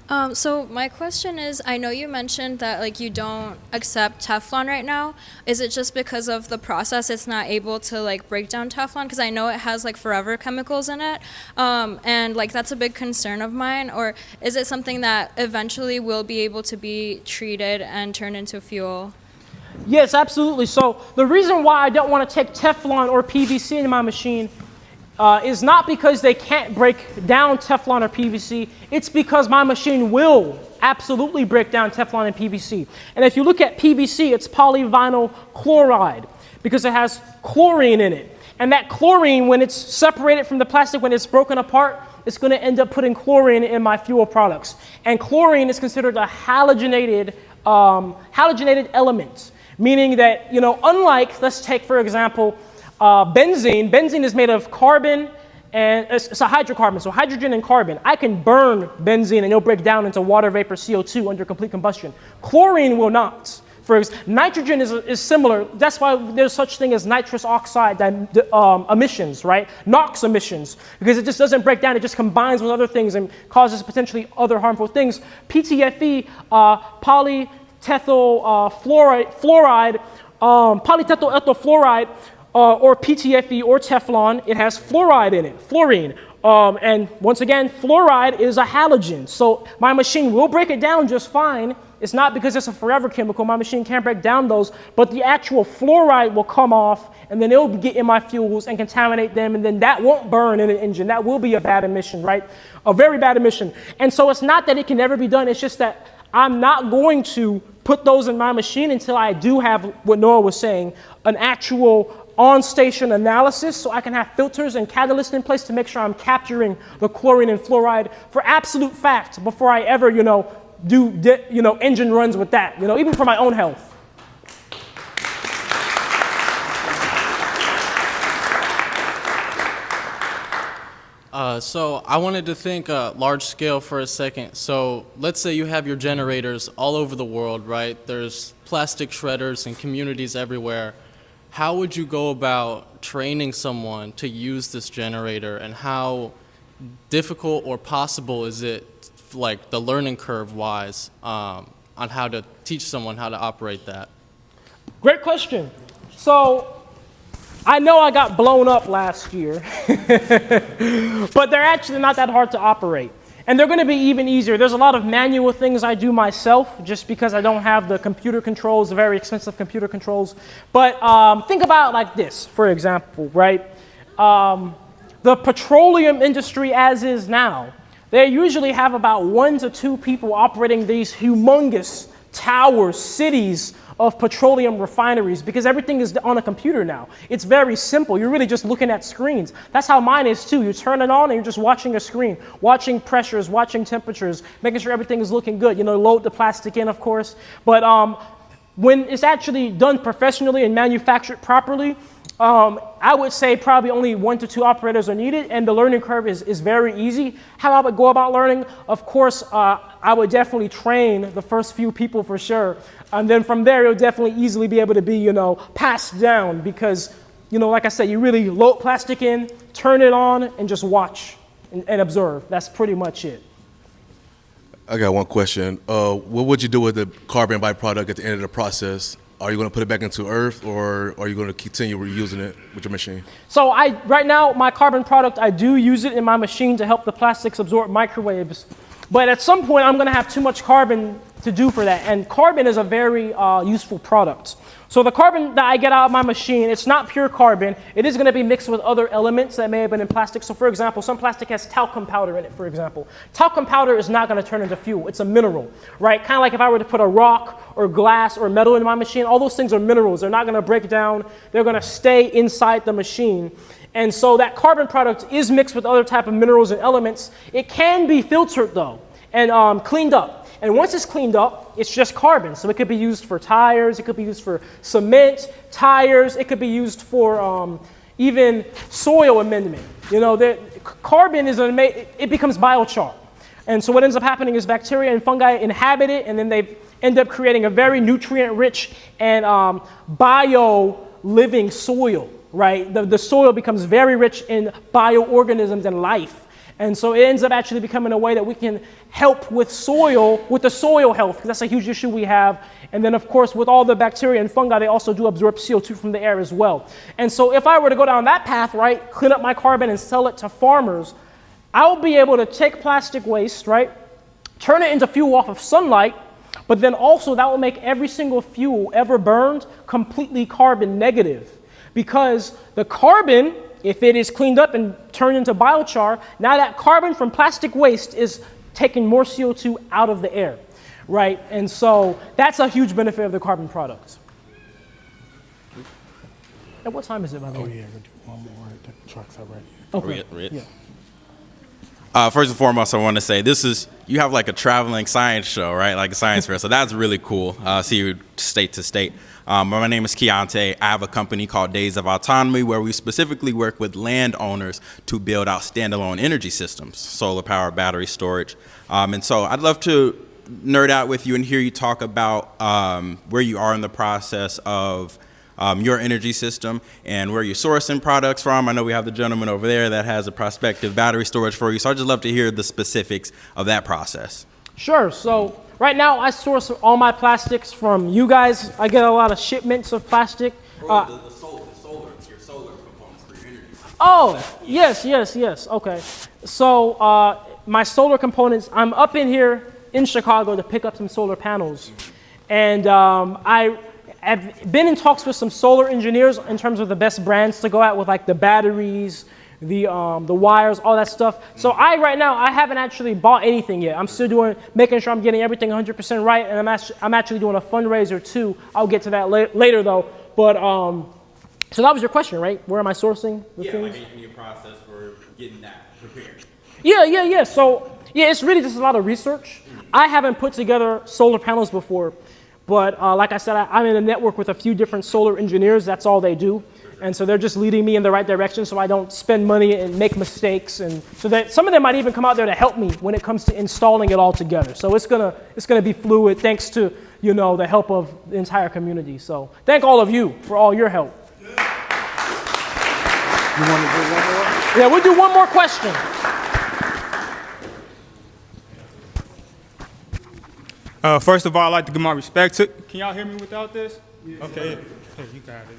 So my question is, I know you mentioned that like you don't accept Teflon right now. Is it just because of the process it's not able to like break down Teflon? Because I know it has like forever chemicals in it, and like that's a big concern of mine. Or is it something that eventually will be able to be treated and turned into fuel? Yes, absolutely. So the reason why I don't want to take Teflon or PVC in my machine is not because they can't break down Teflon or PVC. It's because my machine will absolutely break down Teflon and PVC. And if you look at PVC, it's polyvinyl chloride because it has chlorine in it. And that chlorine, when it's separated from the plastic, when it's broken apart, it's going to end up putting chlorine in my fuel products. And chlorine is considered a halogenated element, meaning that, you know, unlike, let's take, for example, benzene. Benzene is made of carbon and it's a hydrocarbon, so hydrogen and carbon. I can burn benzene and it'll break down into water vapor, CO2 under complete combustion. Chlorine will not. Nitrogen is similar. That's why there's such thing as nitrous oxide emissions, right? NOx emissions, because it just doesn't break down. It just combines with other things and causes potentially other harmful things. PTFE, polytethyl fluoride, polytethyl ethyl fluoride, or PTFE or Teflon, it has fluoride in it, fluorine. And once again, fluoride is a halogen. So my machine will break it down just fine. It's not because it's a forever chemical. My machine can't break down those, but the actual fluoride will come off and then it'll get in my fuels and contaminate them, and then that won't burn in an engine. That will be a bad emission, right? A very bad emission. And so it's not that it can never be done. It's just that I'm not going to put those in my machine until I do have what Noah was saying, an actual on-station analysis, so I can have filters and catalysts in place to make sure I'm capturing the chlorine and fluoride for absolute fact before I ever, do engine runs with that, even for my own health. So I wanted to think large scale for a second. So let's say you have your generators all over the world, right? There's plastic shredders and communities everywhere. How would you go about training someone to use this generator, and how difficult or possible is it, like the learning curve wise, on how to teach someone how to operate that? Great question. So I know I got blown up last year, but they're actually not that hard to operate. And they're going to be even easier. There's a lot of manual things I do myself just because I don't have the computer controls, the very expensive computer controls. But think about it like this, for example, right? The petroleum industry as is now, they usually have about 1 to 2 people operating these humongous towers, cities of petroleum refineries, because everything is on a computer now. It's very simple. You're really just looking at screens. That's how mine is too. You turn it on and you're just watching a screen, watching pressures, watching temperatures, making sure everything is looking good. Load the plastic in, of course. But when it's actually done professionally and manufactured properly, I would say probably only 1 to 2 operators are needed, and the learning curve is very easy. How I would go about learning, of course, I would definitely train the first few people for sure. And then from there, you'll definitely easily be able to be, passed down because, like I said, you really load plastic in, turn it on, and just watch and observe. That's pretty much it. I got one question. What would you do with the carbon byproduct at the end of the process? Are you going to put it back into earth, or are you going to continue reusing it with your machine? So right now, my carbon product, I do use it in my machine to help the plastics absorb microwaves. But at some point, I'm going to have too much carbon to do for that. And carbon is a very useful product. So the carbon that I get out of my machine, it's not pure carbon. It is going to be mixed with other elements that may have been in plastic. So for example, some plastic has talcum powder in it, for example. Talcum powder is not going to turn into fuel. It's a mineral, right? Kind of like if I were to put a rock or glass or metal in my machine, all those things are minerals. They're not going to break down. They're going to stay inside the machine. And so that carbon product is mixed with other type of minerals and elements. It can be filtered though and cleaned up. And once it's cleaned up, it's just carbon. So it could be used for tires, it could be used for cement, tires, it could be used for even soil amendment. Carbon it becomes biochar. And so what ends up happening is bacteria and fungi inhabit it, and then they end up creating a very nutrient-rich and bio-living soil, right? The soil becomes very rich in bioorganisms and life. And so it ends up actually becoming a way that we can help with the soil health, because that's a huge issue we have. And then, of course, with all the bacteria and fungi, they also do absorb CO2 from the air as well. And so if I were to go down that path, right, clean up my carbon and sell it to farmers, I'll be able to take plastic waste, right, turn it into fuel off of sunlight, but then also that will make every single fuel ever burned completely carbon negative. Because the carbon, if it is cleaned up and turned into biochar, now that carbon from plastic waste is taking more CO2 out of the air, right? And so that's a huge benefit of the carbon products. And what time is it, by the way? Oh, yeah, we'll do one more. The trucks are ready. Okay. Yeah. First and foremost, I want to say you have like a traveling science show, right? Like a science fair. So that's really cool. See you state to state. My name is Keontae. I have a company called Days of Autonomy where we specifically work with landowners to build out standalone energy systems, solar power, battery storage. And so I'd love to nerd out with you and hear you talk about where you are in the process of your energy system and where you're sourcing products from. I know we have the gentleman over there that has a prospective battery storage for you. So I'd just love to hear the specifics of that process. Sure. So right now I source all my plastics from you guys. I get a lot of shipments of plastic. Your solar components for your energy system. Oh, yes. Okay. So my solar components, I'm up in here in Chicago to pick up some solar panels. And I've been in talks with some solar engineers in terms of the best brands to go out with, like the batteries, the wires, all that stuff. So right now I haven't actually bought anything yet. I'm still making sure I'm getting everything 100% right, and I'm actually doing a fundraiser too. I'll get to that later though. But so that was your question, right? Where am I sourcing the things? Like in your process for getting that prepared. Yeah. So it's really just a lot of research. I haven't put together solar panels before. But like I said, I'm in a network with a few different solar engineers. That's all they do. And so they're just leading me in the right direction so I don't spend money and make mistakes. And so that some of them might even come out there to help me when it comes to installing it all together. So it's gonna be fluid thanks to, the help of the entire community. So thank all of you for all your help. You want to do one more? Yeah, we'll do one more question. First of all, I'd like to give my respect to. Can y'all hear me without this? Yeah. Okay. Hey, you got it.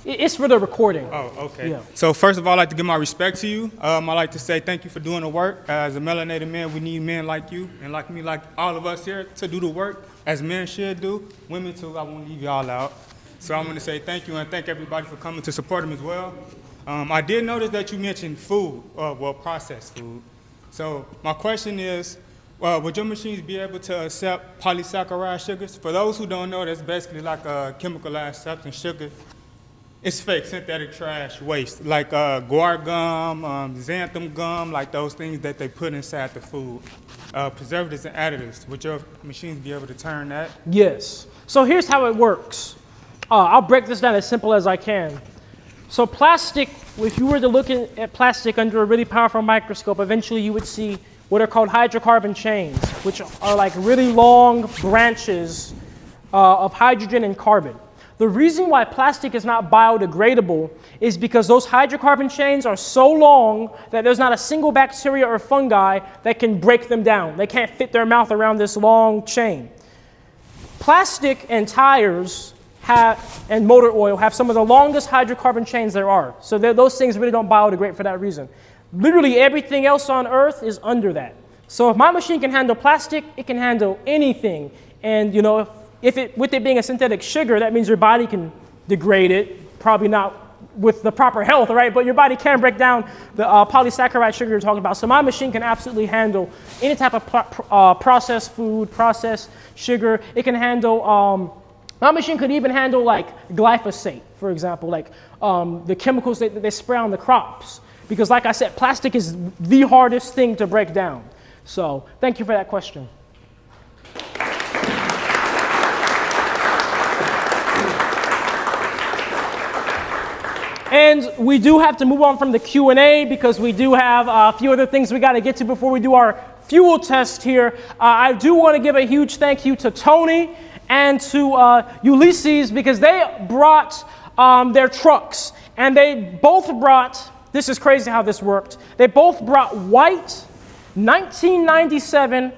It's for the recording. Oh, okay. Yeah. So first of all, I'd like to give my respect to you. I'd like to say thank you for doing the work. As a melanated man, we need men like you and like me, like all of us here, to do the work as men should do. Women too. I won't leave y'all out. So I'm going to say thank you and thank everybody for coming to support them as well. I did notice that you mentioned food, processed food. So my question is, would your machines be able to accept polysaccharide sugars? For those who don't know, that's basically like a chemicalized substance sugar. It's fake, synthetic trash waste, like guar gum, xanthan gum, like those things that they put inside the food. Preservatives and additives. Would your machines be able to turn that? Yes. So here's how it works. I'll break this down as simple as I can. So plastic, if you were to look at plastic under a really powerful microscope, eventually you would see what are called hydrocarbon chains, which are like really long branches of hydrogen and carbon. The reason why plastic is not biodegradable is because those hydrocarbon chains are so long that there's not a single bacteria or fungi that can break them down. They can't fit their mouth around this long chain. Plastic and tires and motor oil have some of the longest hydrocarbon chains there are. So those things really don't biodegrade for that reason. Literally everything else on Earth is under that. So if my machine can handle plastic, it can handle anything. And with it being a synthetic sugar, that means your body can degrade it. Probably not with the proper health, right? But your body can break down the polysaccharide sugar you're talking about. So my machine can absolutely handle any type of processed food, processed sugar. It can handle, my machine could even handle like glyphosate, for example, like the chemicals that they spray on the crops. Because like I said, plastic is the hardest thing to break down. So thank you for that question. And we do have to move on from the Q&A because we do have a few other things we got to get to before we do our fuel test here. I do want to give a huge thank you to Tony and to Ulysses because they brought their trucks, and they both brought This is crazy how this worked. They both brought white 1997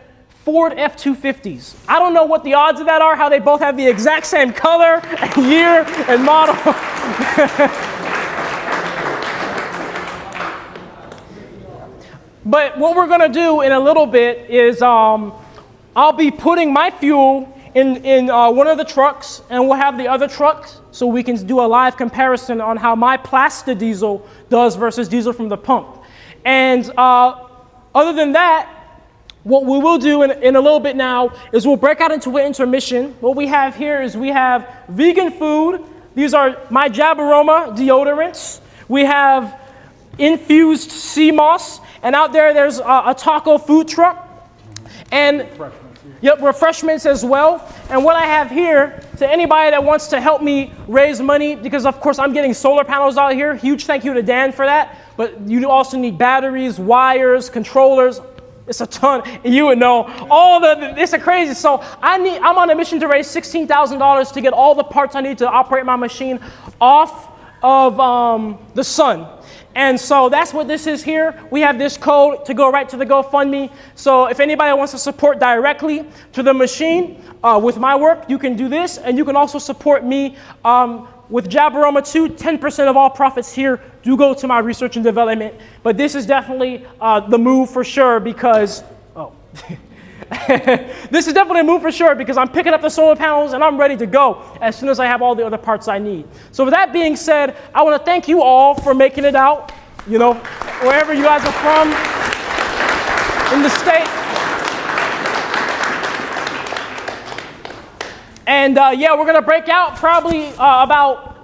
Ford F-250s. I don't know what the odds of that are, how they both have the exact same color and year and model. But what we're gonna do in a little bit is I'll be putting my fuel in one of the trucks, and we'll have the other trucks so we can do a live comparison on how my plastic diesel does versus diesel from the pump. And other than that, what we will do in a little bit now is we'll break out into an intermission. What we have here is we have vegan food. These are my Jabaroma deodorants. We have infused sea moss, and out there's a taco food truck. And yep, refreshments as well. And what I have here, to anybody that wants to help me raise money, because of course I'm getting solar panels out here, huge thank you to Dan for that, but you also need batteries, wires, controllers. It's a ton, and you would know. It's a crazy. So I'm on a mission to raise $16,000 to get all the parts I need to operate my machine off of the sun. And so that's what this is here. We have this code to go right to the GoFundMe. So if anybody wants to support directly to the machine with my work, you can do this. And you can also support me with Jabaroma 2. 10% of all profits here do go to my research and development. But this is definitely the move for sure because, this is definitely a move for sure because I'm picking up the solar panels and I'm ready to go as soon as I have all the other parts I need. So with that being said, I want to thank you all for making it out, you know, wherever you guys are from in the state. And yeah, we're going to break out probably about